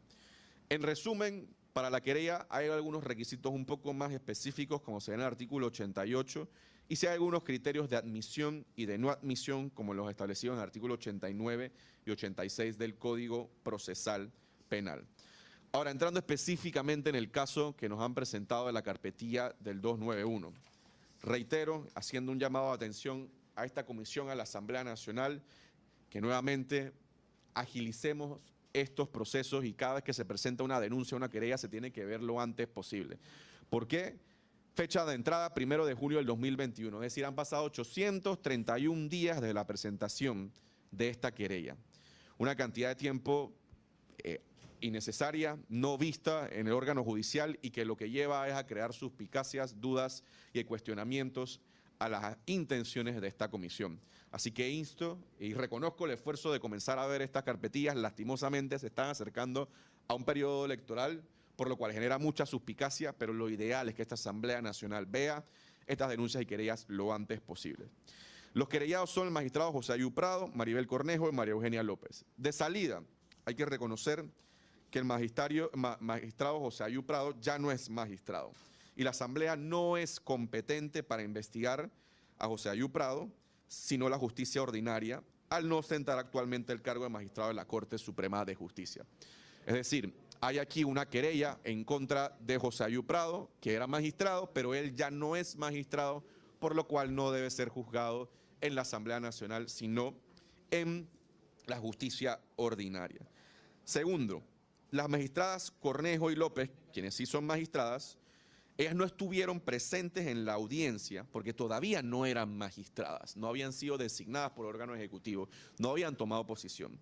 En resumen, para la querella hay algunos requisitos un poco más específicos, como se ve en el artículo 88, y si hay algunos criterios de admisión y de no admisión, como los establecidos en el artículo 89 y 86 del Código Procesal Penal. Ahora, entrando específicamente en el caso que nos han presentado de la carpetilla del 291. Reitero, haciendo un llamado de atención a esta comisión, a la Asamblea Nacional, que nuevamente agilicemos estos procesos y cada vez que se presenta una denuncia, una querella, se tiene que ver lo antes posible. ¿Por qué? Fecha de entrada, 1 de junio del 2021, es decir, han pasado 831 días desde la presentación de esta querella. Una cantidad de tiempo innecesaria, no vista en el órgano judicial y que lo que lleva es a crear suspicacias, dudas y cuestionamientos a las intenciones de esta comisión. Así que insto y reconozco el esfuerzo de comenzar a ver estas carpetillas. Lastimosamente se están acercando a un periodo electoral, por lo cual genera mucha suspicacia, pero lo ideal es que esta Asamblea Nacional vea estas denuncias y querellas lo antes posible. Los querellados son el magistrado José Ayú Prado, Maribel Cornejo y María Eugenia López. De salida, hay que reconocer que el magistrado José Ayú Prado ya no es magistrado y la Asamblea no es competente para investigar a José Ayú Prado, sino la justicia ordinaria, al no ostentar actualmente el cargo de magistrado de la Corte Suprema de Justicia. Es decir, hay aquí una querella en contra de José Ayú Prado, que era magistrado, pero él ya no es magistrado, por lo cual no debe ser juzgado en la Asamblea Nacional, sino en la justicia ordinaria. Segundo, las magistradas Cornejo y López, quienes sí son magistradas, ellas no estuvieron presentes en la audiencia porque todavía no eran magistradas, no habían sido designadas por órgano ejecutivo, no habían tomado posición.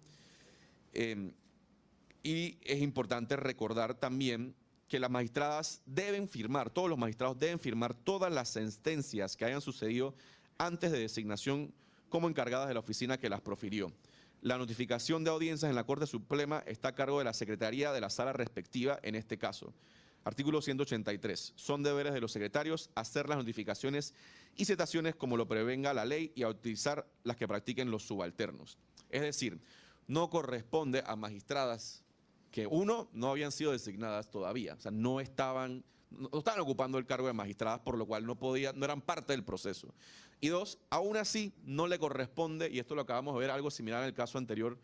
Y es importante recordar también que las magistradas deben firmar, todos los magistrados deben firmar todas las sentencias que hayan sucedido antes de designación como encargadas de la oficina que las profirió. La notificación de audiencias en la Corte Suprema está a cargo de la Secretaría de la Sala respectiva en este caso. Artículo 183. Son deberes de los secretarios hacer las notificaciones y citaciones como lo prevenga la ley y a utilizar las que practiquen los subalternos. Es decir, no corresponde a magistradas que, uno, no habían sido designadas todavía, o sea, no estaban ocupando el cargo de magistradas, por lo cual no eran parte del proceso. Y dos, aún así no le corresponde, y esto lo acabamos de ver, algo similar en el caso anterior,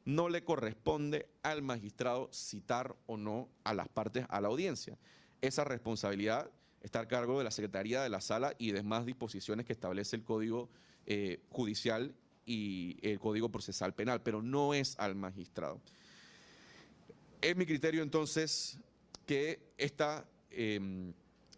no le corresponde al magistrado citar o no a las partes a la audiencia. Esa responsabilidad está a cargo de la Secretaría de la Sala y demás disposiciones que establece el Código Judicial y el Código Procesal Penal, pero no es al magistrado. Es mi criterio entonces que esta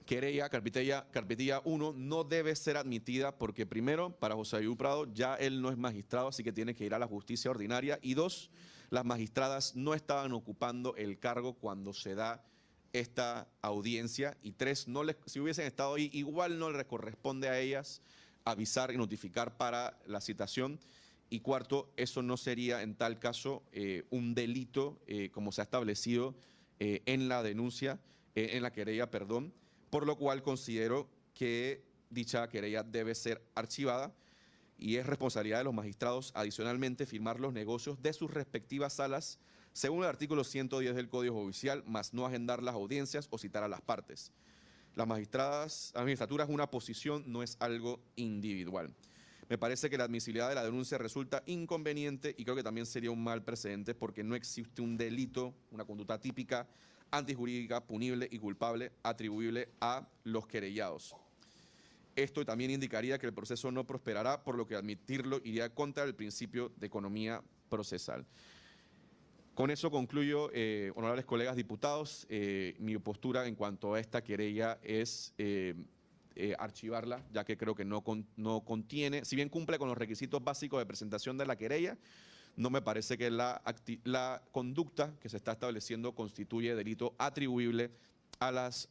querella, carpetilla 1, no debe ser admitida porque primero, para José Ayú Prado, ya él no es magistrado, así que tiene que ir a la justicia ordinaria. Y dos, las magistradas no estaban ocupando el cargo cuando se da esta audiencia. Y tres, si hubiesen estado ahí, igual no les corresponde a ellas avisar y notificar para la citación. Y cuarto, eso no sería en tal caso un delito como se ha establecido en la denuncia, en la querella, perdón, por lo cual considero que dicha querella debe ser archivada y es responsabilidad de los magistrados adicionalmente firmar los negocios de sus respectivas salas según el artículo 110 del Código Judicial, más no agendar las audiencias o citar a las partes. La magistratura es una posición, no es algo individual. Me parece que la admisibilidad de la denuncia resulta inconveniente y creo que también sería un mal precedente porque no existe un delito, una conducta típica, antijurídica, punible y culpable atribuible a los querellados. Esto también indicaría que el proceso no prosperará, por lo que admitirlo iría contra el principio de economía procesal. Con eso concluyo, honorables colegas diputados, mi postura en cuanto a esta querella es archivarla, ya que creo que no contiene, si bien cumple con los requisitos básicos de presentación de la querella, no me parece que la conducta que se está estableciendo constituye delito atribuible a los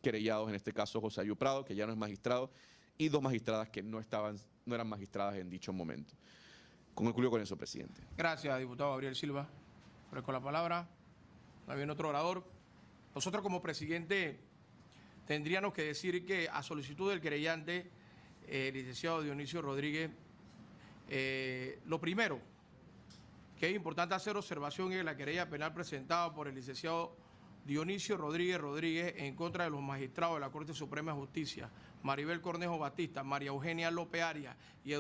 querellados, en este caso José Ayú Prado, que ya no es magistrado, y dos magistradas que no eran magistradas en dicho momento. Concluyo con eso, presidente. Gracias, diputado Gabriel Silva. Ofrezco la palabra. No viene otro orador. Nosotros como presidente tendríamos que decir que a solicitud del querellante, licenciado Dionisio Rodríguez, lo primero que es importante hacer observación es la querella penal presentada por el licenciado Dionisio Rodríguez en contra de los magistrados de la Corte Suprema de Justicia, Maribel Cornejo Batista, María Eugenia López Arias y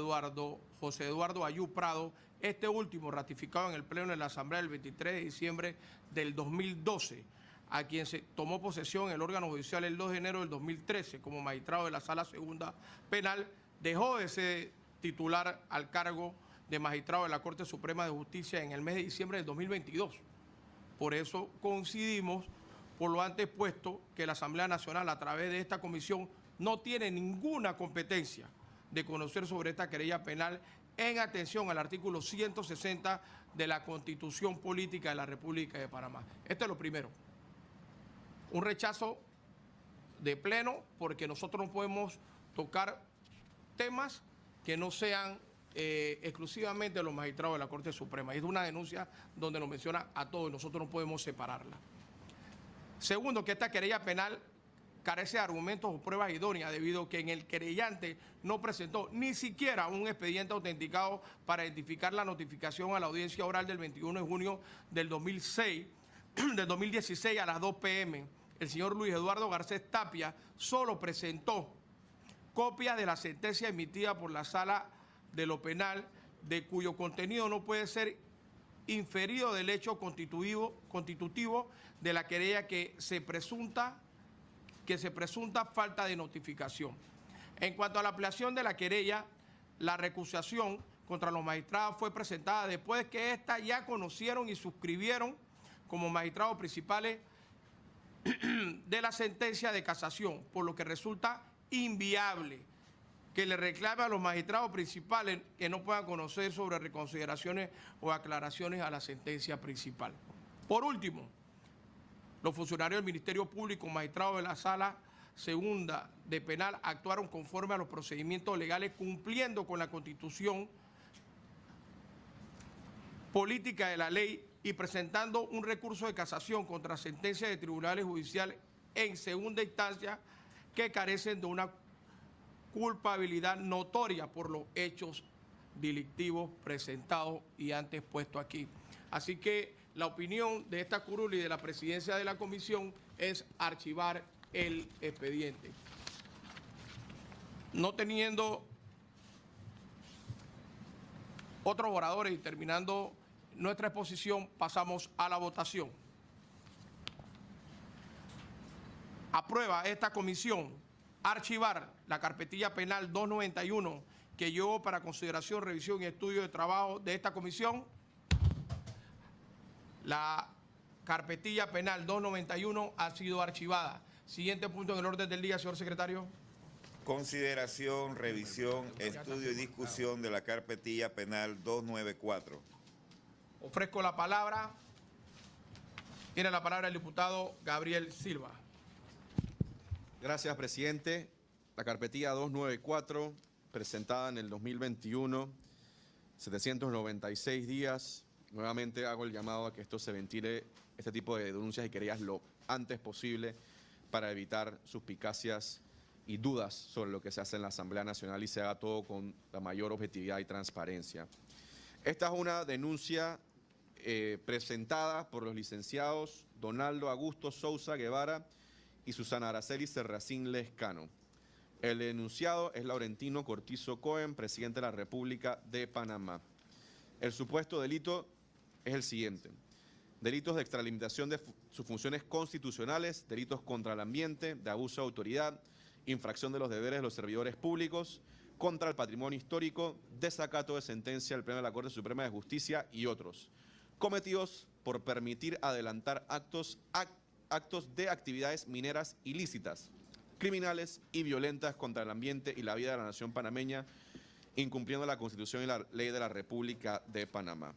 José Eduardo Ayú Prado, este último ratificado en el Pleno de la Asamblea el 23 de diciembre del 2012, a quien se tomó posesión el órgano judicial el 2 de enero del 2013 como magistrado de la Sala Segunda Penal, dejó de ser titular al cargo de magistrado de la Corte Suprema de Justicia en el mes de diciembre del 2022. Por eso coincidimos, por lo antes puesto, que la Asamblea Nacional, a través de esta comisión, no tiene ninguna competencia de conocer sobre esta querella penal en atención al artículo 160 de la Constitución Política de la República de Panamá. Esto es lo primero. Un rechazo de pleno porque nosotros no podemos tocar temas que no sean exclusivamente de los magistrados de la Corte Suprema. Es una denuncia donde nos menciona a todos y nosotros no podemos separarla. Segundo, que esta querella penal carece de argumentos o pruebas idóneas debido a que en el querellante no presentó ni siquiera un expediente autenticado para identificar la notificación a la audiencia oral del 21 de junio del 2016 a las 2 p.m. El señor Luis Eduardo Garcés Tapia solo presentó copias de la sentencia emitida por la Sala de lo Penal, de cuyo contenido no puede ser inferido del hecho constitutivo de la querella que se presunta falta de notificación. En cuanto a la ampliación de la querella, la recusación contra los magistrados fue presentada después que éstas ya conocieron y suscribieron como magistrados principales de la sentencia de casación, por lo que resulta inviable que le reclame a los magistrados principales que no puedan conocer sobre reconsideraciones o aclaraciones a la sentencia principal. Por último, los funcionarios del Ministerio Público, magistrados de la Sala Segunda de Penal, actuaron conforme a los procedimientos legales, cumpliendo con la Constitución política de la ley y presentando un recurso de casación contra sentencias de tribunales judiciales en segunda instancia que carecen de una culpabilidad notoria por los hechos delictivos presentados y antes puestos aquí. Así que la opinión de esta curul y de la presidencia de la comisión es archivar el expediente. No teniendo otros oradores y terminando nuestra exposición, pasamos a la votación. Aprueba esta comisión archivar la carpetilla penal 291 que llevó para consideración, revisión y estudio de trabajo de esta comisión. La carpetilla penal 291 ha sido archivada. Siguiente punto en el orden del día, señor secretario. Consideración, revisión, estudio y discusión de la carpetilla penal 294. Ofrezco la palabra. Tiene la palabra el diputado Gabriel Silva. Gracias, presidente. La carpetilla 294, presentada en el 2021, 796 días. Nuevamente hago el llamado a que esto se ventile, este tipo de denuncias y querellas lo antes posible para evitar suspicacias y dudas sobre lo que se hace en la Asamblea Nacional y se haga todo con la mayor objetividad y transparencia. Esta es una denuncia presentada por los licenciados Donaldo Augusto Sousa Guevara y Susana Araceli Serracín Lescano. El denunciado es Laurentino Cortizo Cohen, presidente de la República de Panamá. El supuesto delito es el siguiente: delitos de extralimitación de sus funciones constitucionales, delitos contra el ambiente, de abuso de autoridad infracción de los deberes de los servidores públicos, contra el patrimonio histórico, desacato de sentencia del Pleno de la Corte Suprema de Justicia y otros, cometidos por permitir adelantar actos de actividades mineras ilícitas, criminales y violentas contra el ambiente y la vida de la nación panameña, incumpliendo la Constitución y la Ley de la República de Panamá.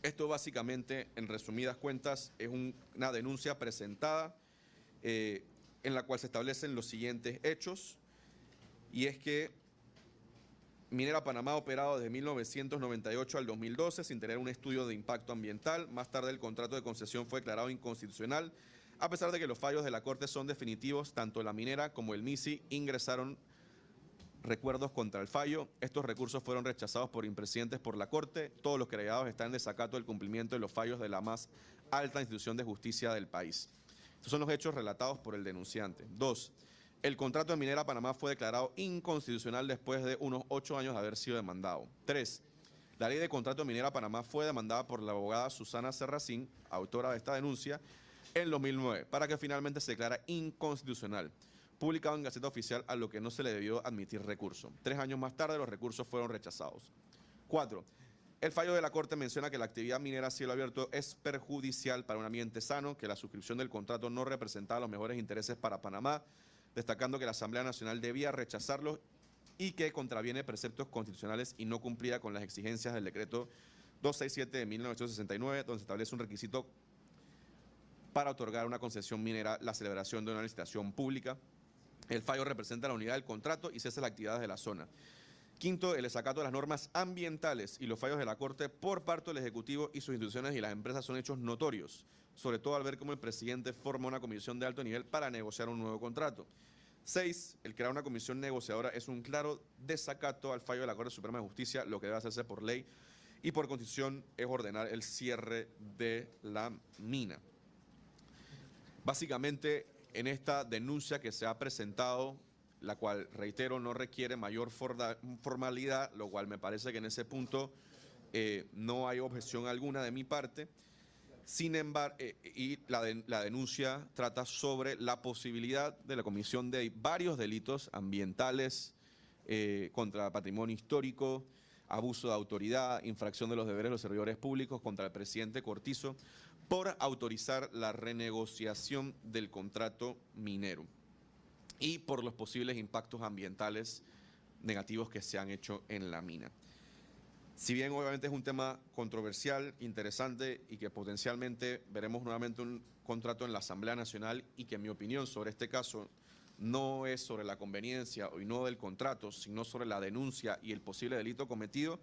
Esto básicamente, en resumidas cuentas, es una denuncia presentada en la cual se establecen los siguientes hechos, y es que Minera Panamá ha operado desde 1998 al 2012 sin tener un estudio de impacto ambiental. Más tarde el contrato de concesión fue declarado inconstitucional, a pesar de que los fallos de la Corte son definitivos. Tanto la minera como el MISI ingresaron recuerdos contra el fallo. Estos recursos fueron rechazados por impresidentes por la Corte. Todos los querellados están en desacato del cumplimiento de los fallos de la más alta institución de justicia del país. Estos son los hechos relatados por el denunciante. 2. El contrato de Minera Panamá fue declarado inconstitucional después de unos 8 años de haber sido demandado. 3. La ley de contrato de Minera Panamá fue demandada por la abogada Susana Serracín, autora de esta denuncia, en 2009, para que finalmente se declara inconstitucional, publicado en Gaceta Oficial, a lo que no se le debió admitir recurso. 3 años más tarde los recursos fueron rechazados. 4. El fallo de la Corte menciona que la actividad minera a cielo abierto es perjudicial para un ambiente sano, que la suscripción del contrato no representaba los mejores intereses para Panamá, destacando que la Asamblea Nacional debía rechazarlo y que contraviene preceptos constitucionales y no cumplía con las exigencias del decreto 267 de 1969, donde se establece un requisito para otorgar una concesión minera, la celebración de una licitación pública. El fallo representa la unidad del contrato y cesa las actividades de la zona. 5. El desacato de las normas ambientales y los fallos de la Corte por parte del Ejecutivo y sus instituciones y las empresas son hechos notorios, sobre todo al ver cómo el presidente forma una comisión de alto nivel para negociar un nuevo contrato. 6. El crear una comisión negociadora es un claro desacato al fallo de la Corte Suprema de Justicia. Lo que debe hacerse por ley y por constitución es ordenar el cierre de la mina. Básicamente, en esta denuncia que se ha presentado, la cual, reitero, no requiere mayor formalidad, lo cual me parece que en ese punto no hay objeción alguna de mi parte. Sin embargo, la denuncia trata sobre la posibilidad de la comisión de varios delitos ambientales contra patrimonio histórico, abuso de autoridad, infracción de los deberes de los servidores públicos contra el presidente Cortizo por autorizar la renegociación del contrato minero y por los posibles impactos ambientales negativos que se han hecho en la mina. Si bien obviamente es un tema controversial, interesante y que potencialmente veremos nuevamente un contrato en la Asamblea Nacional y que en mi opinión sobre este caso no es sobre la conveniencia o no del contrato, sino sobre la denuncia y el posible delito cometido,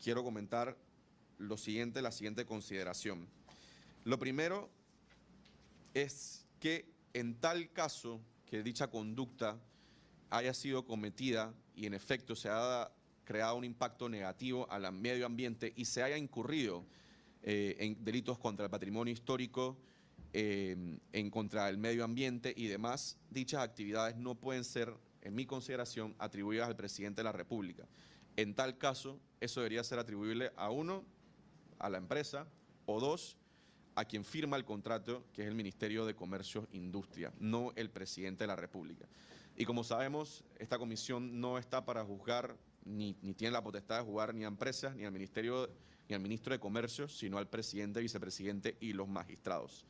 quiero comentar la siguiente consideración. Lo primero es que en tal caso que dicha conducta haya sido cometida y en efecto se haya creado un impacto negativo al medio ambiente y se haya incurrido en delitos contra el patrimonio histórico, en contra del medio ambiente y demás, dichas actividades no pueden ser, en mi consideración, atribuidas al presidente de la República. En tal caso, eso debería ser atribuible a uno, a la empresa, o dos, a quien firma el contrato, que es el Ministerio de Comercio e Industria, no el presidente de la República. Y como sabemos, esta comisión no está para juzgar, ni tiene la potestad de juzgar ni a empresas, ni al Ministerio, ni al Ministro de Comercio, sino al presidente, vicepresidente y los magistrados.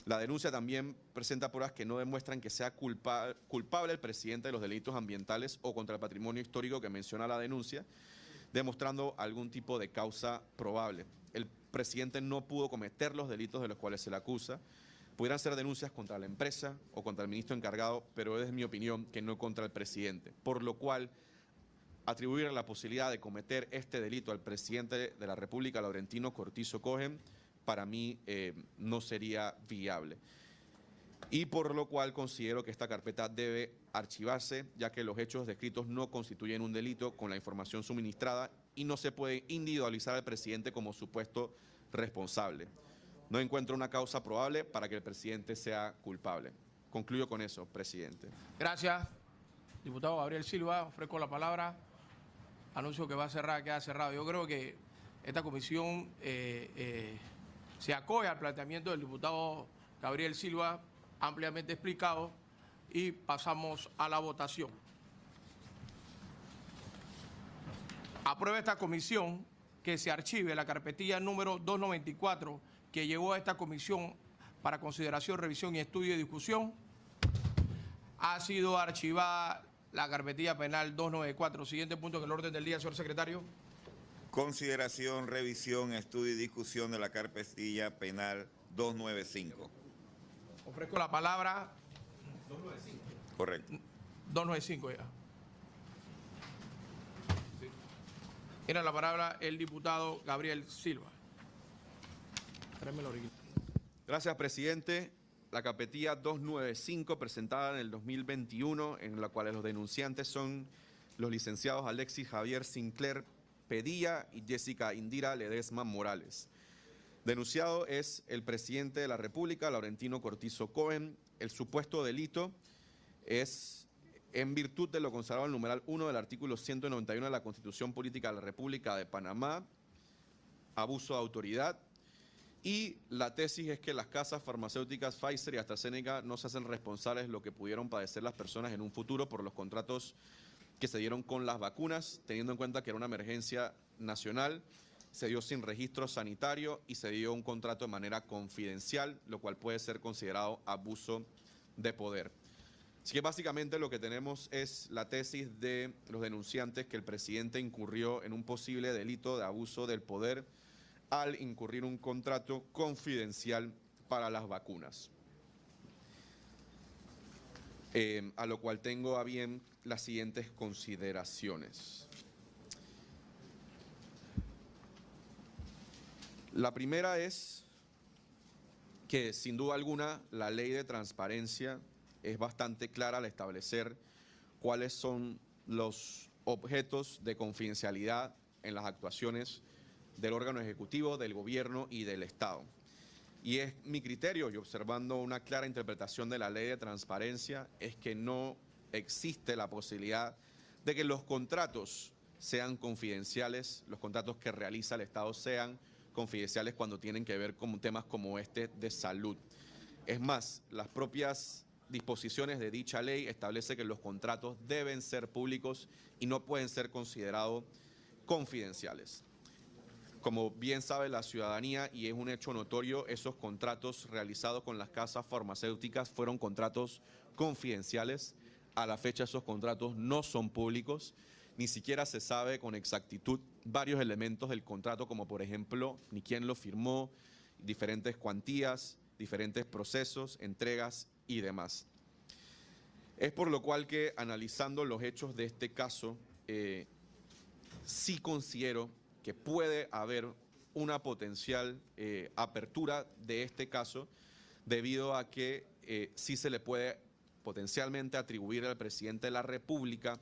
La denuncia también presenta pruebas que no demuestran que sea culpable el presidente de los delitos ambientales o contra el patrimonio histórico que menciona la denuncia, demostrando algún tipo de causa probable. El presidente no pudo cometer los delitos de los cuales se le acusa. Pudieran ser denuncias contra la empresa o contra el ministro encargado, pero es mi opinión que no contra el presidente. Por lo cual, atribuir la posibilidad de cometer este delito al presidente de la República, Laurentino Cortizo Cohen, para mí no sería viable. Y por lo cual considero que esta carpeta debe archivarse, ya que los hechos descritos no constituyen un delito con la información suministrada y no se puede individualizar al presidente como supuesto responsable. No encuentro una causa probable para que el presidente sea culpable. Concluyo con eso, presidente. Gracias. Diputado Gabriel Silva, ofrezco la palabra. Anuncio que va a cerrar, queda cerrado. Yo creo que esta comisión se acoge al planteamiento del diputado Gabriel Silva, ampliamente explicado, y pasamos a la votación. Aprueba esta comisión que se archive la carpetilla número 294 que llegó a esta comisión para consideración, revisión y estudio y discusión. Ha sido archivada la carpetilla penal 294. Siguiente punto en el orden del día, señor secretario. Consideración, revisión, estudio y discusión de la carpetilla penal 295. Ofrezco la palabra. Correcto. 295 ya. Tiene la palabra el diputado Gabriel Silva. Tráeme la original. Gracias, presidente. La carpetilla 295 presentada en el 2021, en la cual los denunciantes son los licenciados Alexis Javier Sinclair Pedilla y Jessica Indira Ledesma Morales. Denunciado es el presidente de la República, Laurentino Cortizo Cohen. El supuesto delito es en virtud de lo consagrado en el numeral 1 del artículo 191 de la Constitución Política de la República de Panamá, abuso de autoridad. Y la tesis es que las casas farmacéuticas Pfizer y AstraZeneca no se hacen responsables de lo que pudieron padecer las personas en un futuro por los contratos que se dieron con las vacunas, teniendo en cuenta que era una emergencia nacional, se dio sin registro sanitario y se dio un contrato de manera confidencial, lo cual puede ser considerado abuso de poder. Así que básicamente lo que tenemos es la tesis de los denunciantes que el presidente incurrió en un posible delito de abuso del poder al incurrir un contrato confidencial para las vacunas. A lo cual tengo a bien las siguientes consideraciones. La primera es que, sin duda alguna, la ley de transparencia es bastante clara al establecer cuáles son los objetos de confidencialidad en las actuaciones del órgano ejecutivo, del gobierno y del Estado. Y es mi criterio, y observando una clara interpretación de la ley de transparencia, es que no existe la posibilidad de que los contratos sean confidenciales, los contratos que realiza el Estado sean confidenciales cuando tienen que ver con temas como este de salud. Es más, las propias disposiciones de dicha ley establecen que los contratos deben ser públicos y no pueden ser considerados confidenciales. Como bien sabe la ciudadanía, y es un hecho notorio, esos contratos realizados con las casas farmacéuticas fueron contratos confidenciales. A la fecha esos contratos no son públicos, ni siquiera se sabe con exactitud varios elementos del contrato, como por ejemplo, ni quién lo firmó, diferentes cuantías, diferentes procesos, entregas y demás. Es por lo cual que, analizando los hechos de este caso, sí considero que puede haber una potencial apertura de este caso, debido a que sí se le puede potencialmente atribuir al presidente de la República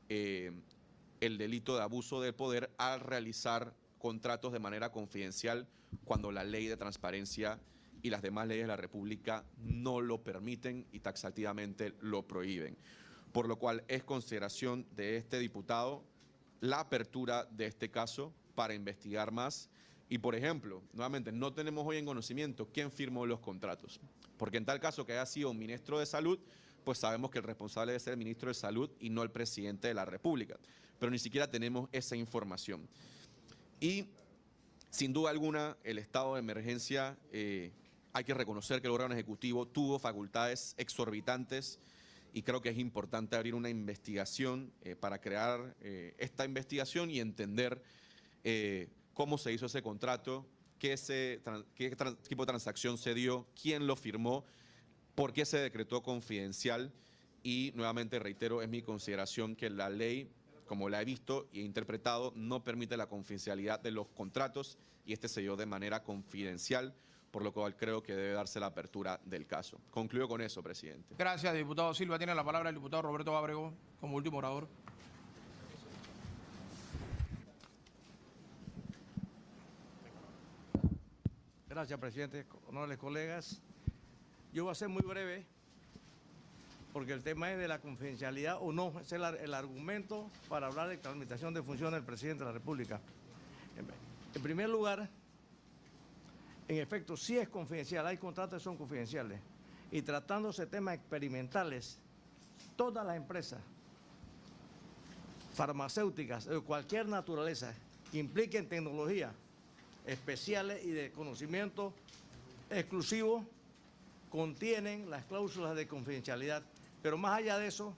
el delito de abuso de poder al realizar contratos de manera confidencial cuando la ley de transparencia y las demás leyes de la República no lo permiten y taxativamente lo prohíben. Por lo cual es consideración de este diputado la apertura de este caso para investigar más. Y, por ejemplo, nuevamente, no tenemos hoy en conocimiento quién firmó los contratos, porque en tal caso que haya sido un ministro de Salud, pues sabemos que el responsable debe ser el ministro de Salud y no el presidente de la República, pero ni siquiera tenemos esa información. Y, sin duda alguna, el estado de emergencia, hay que reconocer que el órgano ejecutivo tuvo facultades exorbitantes, y creo que es importante abrir una investigación para crear esta investigación y entender cómo se hizo ese contrato, qué tipo de transacción se dio, quién lo firmó, por qué se decretó confidencial. Y nuevamente reitero, es mi consideración que la ley, como la he visto y he interpretado, no permite la confidencialidad de los contratos y este se dio de manera confidencial, por lo cual creo que debe darse la apertura del caso. Concluyo con eso, presidente. Gracias, diputado Silva. Tiene la palabra el diputado Roberto Ábrego como último orador. Gracias, presidente. Honorables colegas, yo voy a ser muy breve porque el tema es de la confidencialidad o no. Ese es el argumento para hablar de tramitación de funciones del presidente de la República. En primer lugar, en efecto, sí es confidencial. Hay contratos que son confidenciales. y tratándose temas experimentales, todas las empresas farmacéuticas de cualquier naturaleza que impliquen tecnología especiales y de conocimiento exclusivo contienen las cláusulas de confidencialidad. Pero más allá de eso,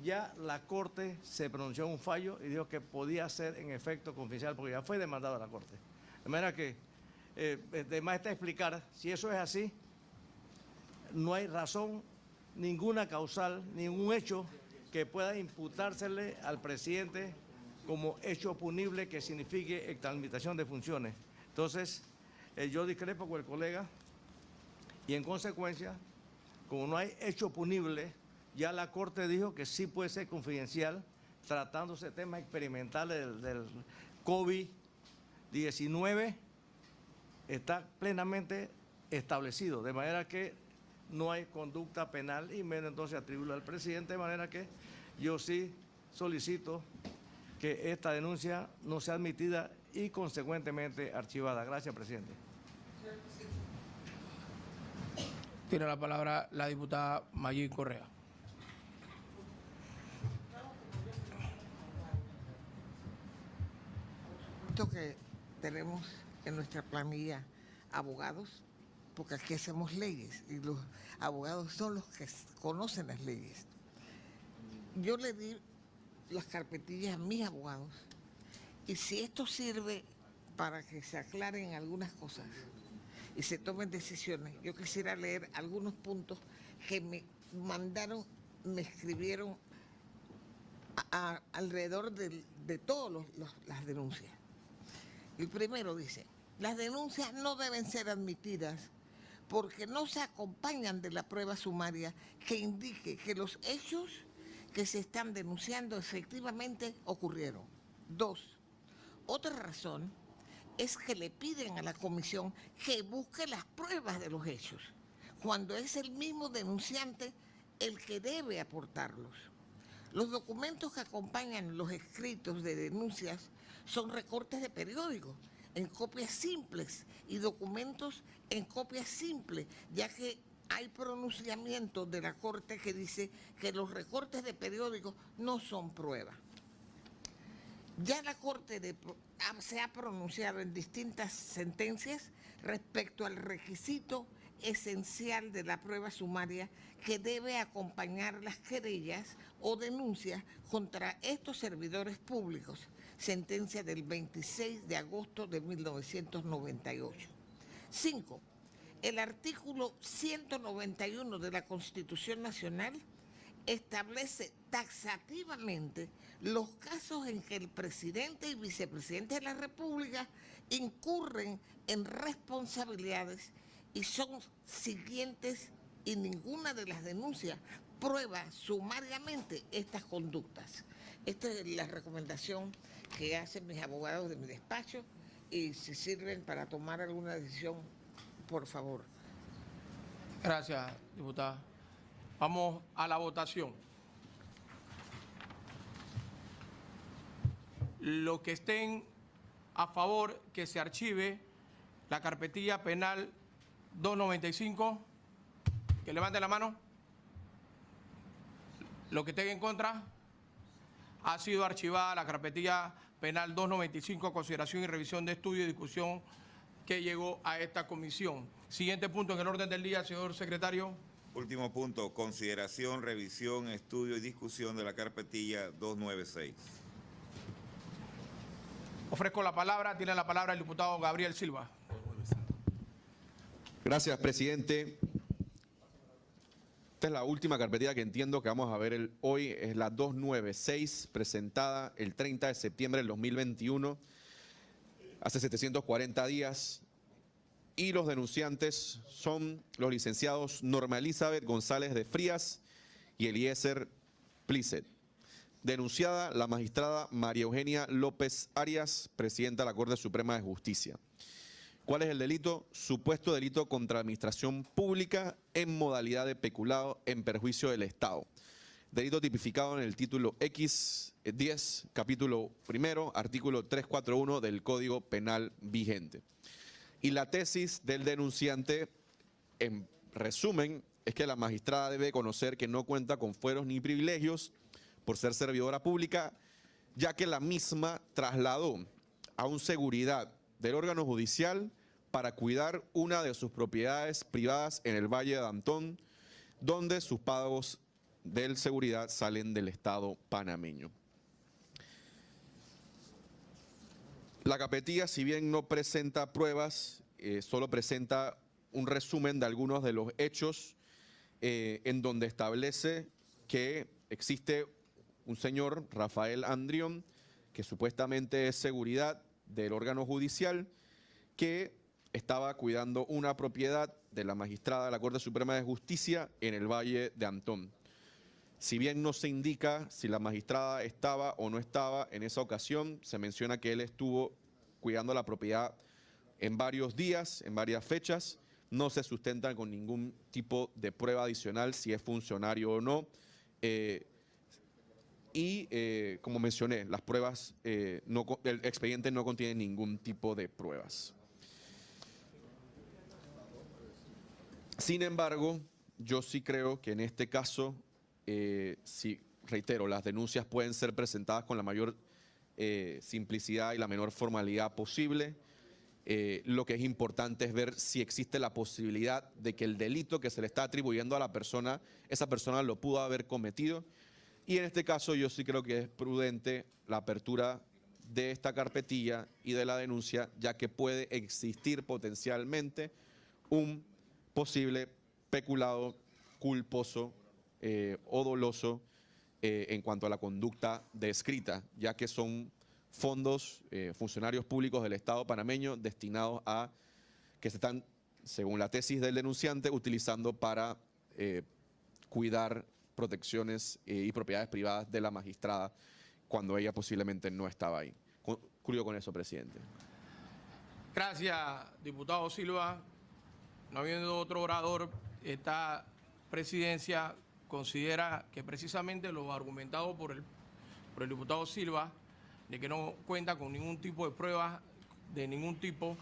ya la Corte se pronunció en un fallo y dijo que podía ser en efecto confidencial porque ya fue demandado a la Corte. De manera que, además está explicar, si eso es así, no hay razón, ninguna causal, ningún hecho que pueda imputársele al presidente como hecho punible que signifique extralimitación de funciones. Entonces, yo discrepo con el colega y en consecuencia, como no hay hecho punible, ya la Corte dijo que sí puede ser confidencial tratándose de temas experimentales del COVID-19, está plenamente establecido, de manera que no hay conducta penal y menos entonces atribuirlo al presidente, de manera que yo sí solicito que esta denuncia no sea admitida y consecuentemente archivada. Gracias, presidente. Tiene la palabra la diputada Mayín Correa. Que tenemos en nuestra planilla abogados, porque aquí hacemos leyes y los abogados son los que conocen las leyes. Yo le di las carpetillas a mis abogados y si esto sirve para que se aclaren algunas cosas y se tomen decisiones, yo quisiera leer algunos puntos que me mandaron, me escribieron alrededor de todas las denuncias. El primero dice, las denuncias no deben ser admitidas porque no se acompañan de la prueba sumaria que indique que los hechos que se están denunciando efectivamente ocurrieron. 2. Otra razón es que le piden a la comisión que busque las pruebas de los hechos, cuando es el mismo denunciante el que debe aportarlos. Los documentos que acompañan los escritos de denuncias son recortes de periódicos en copias simples y documentos en copias simples, ya que hay pronunciamiento de la Corte que dice que los recortes de periódicos no son prueba. Ya la Corte se ha pronunciado en distintas sentencias respecto al requisito esencial de la prueba sumaria que debe acompañar las querellas o denuncias contra estos servidores públicos, sentencia del 26 de agosto de 1998. 5. El artículo 191 de la Constitución Nacional establece taxativamente los casos en que el presidente y vicepresidente de la República incurren en responsabilidades y son siguientes y ninguna de las denuncias prueba sumariamente estas conductas. Esta es la recomendación que hacen mis abogados de mi despacho y si sirven para tomar alguna decisión, por favor. Gracias, diputada. Vamos a la votación. Los que estén a favor que se archive la carpetilla penal 295, que levanten la mano. Los que estén en contra, ha sido archivada la carpetilla penal 295 a consideración y revisión de estudio y discusión que llegó a esta comisión. Siguiente punto en el orden del día, señor secretario. Último punto, consideración, revisión, estudio y discusión de la carpetilla 296. Ofrezco la palabra, tiene la palabra el diputado Gabriel Silva. Gracias, presidente. Esta es la última carpetilla que entiendo que vamos a ver hoy, es la 296, presentada el 30 de septiembre del 2021, hace 740 días. Y los denunciantes son los licenciados Norma Elizabeth González de Frías y Eliezer Plisset. Denunciada la magistrada María Eugenia López Arias, presidenta de la Corte Suprema de Justicia. ¿Cuál es el delito? Supuesto delito contra la administración pública en modalidad de peculado en perjuicio del Estado. Delito tipificado en el título X10, capítulo 1, artículo 341 del Código Penal vigente. Y la tesis del denunciante, en resumen, es que la magistrada debe conocer que no cuenta con fueros ni privilegios por ser servidora pública, ya que la misma trasladó a un seguridad del órgano judicial para cuidar una de sus propiedades privadas en el Valle de Antón, donde sus pagos de seguridad salen del Estado panameño. La carpetilla, si bien no presenta pruebas, solo presenta un resumen de algunos de los hechos en donde establece que existe un señor, Rafael Andrión, que supuestamente es seguridad del órgano judicial, que estaba cuidando una propiedad de la magistrada de la Corte Suprema de Justicia en el Valle de Antón. Si bien no se indica si la magistrada estaba o no estaba en esa ocasión, se menciona que él estuvo cuidando la propiedad en varios días, en varias fechas. No se sustentan con ningún tipo de prueba adicional si es funcionario o no. Como mencioné, las pruebas, el expediente no contiene ningún tipo de pruebas. Sin embargo, yo sí creo que en este caso, reitero, las denuncias pueden ser presentadas con la mayor simplicidad y la menor formalidad posible. Lo que es importante es ver si existe la posibilidad de que el delito que se le está atribuyendo a la persona, esa persona lo pudo haber cometido. Y en este caso yo sí creo que es prudente la apertura de esta carpetilla y de la denuncia, ya que puede existir potencialmente un posible peculado culposo o doloso en cuanto a la conducta descrita, ya que son fondos, funcionarios públicos del Estado panameño destinados a, que se están, según la tesis del denunciante, utilizando para cuidar protecciones y propiedades privadas de la magistrada cuando ella posiblemente no estaba ahí. Concluyo con eso, presidente. Gracias, diputado Silva. No habiendo otro orador, esta presidencia considera que precisamente lo argumentado por el diputado Silva, de que no cuenta con ningún tipo de pruebas de ningún tipo,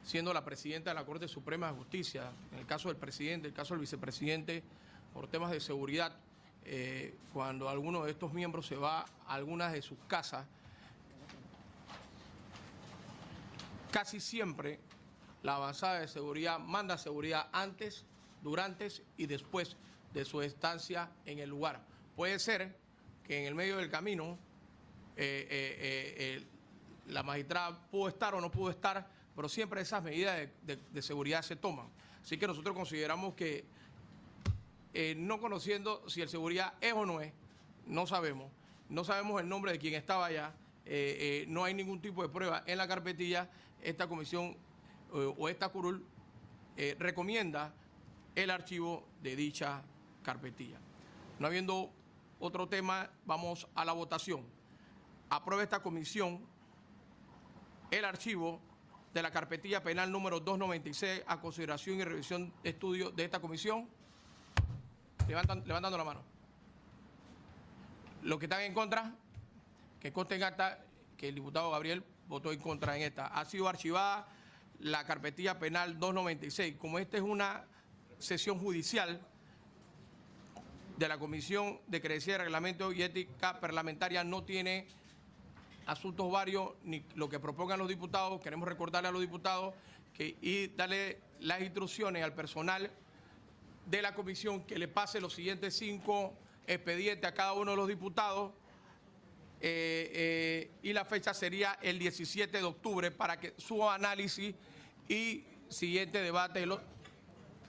siendo la presidenta de la Corte Suprema de Justicia, en el caso del presidente, el caso del vicepresidente, por temas de seguridad, cuando alguno de estos miembros se va a algunas de sus casas, casi siempre la avanzada de seguridad manda seguridad antes, durante y después de su estancia en el lugar. Puede ser que en el medio del camino la magistrada pudo estar o no pudo estar, pero siempre esas medidas de seguridad se toman. Así que nosotros consideramos que no conociendo si el seguridad es o no es, no sabemos el nombre de quien estaba allá, no hay ningún tipo de prueba en la carpetilla, esta comisión o esta curul recomienda el archivo de dicha carpetilla. No habiendo otro tema, vamos a la votación. Aprueba esta comisión el archivo de la carpetilla penal número 296 a consideración y revisión de estudio de esta comisión. Levantando la mano. Los que están en contra, que conste en acta que el diputado Gabriel votó en contra en esta. Ha sido archivada la carpetilla penal 296. Como esta es una sesión judicial de la Comisión de Credenciales, Reglamento y Ética Parlamentaria, no tiene asuntos varios ni lo que propongan los diputados. Queremos recordarle a los diputados y darle las instrucciones al personal de la comisión que le pase los siguientes 5 expedientes a cada uno de los diputados y la fecha sería el 17 de octubre para que su análisis y siguiente debate el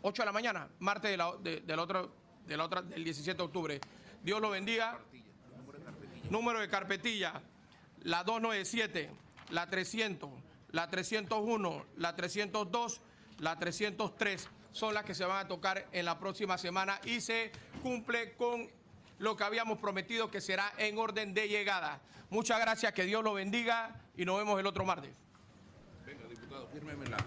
8 de la mañana, martes del 17 de octubre. Dios lo bendiga. Número de carpetilla, la 297, la 300, la 301, la 302, la 303 son las que se van a tocar en la próxima semana y se cumple con lo que habíamos prometido, que será en orden de llegada. Muchas gracias, que Dios lo bendiga y nos vemos el otro martes. Venga, diputado, fírmeme la...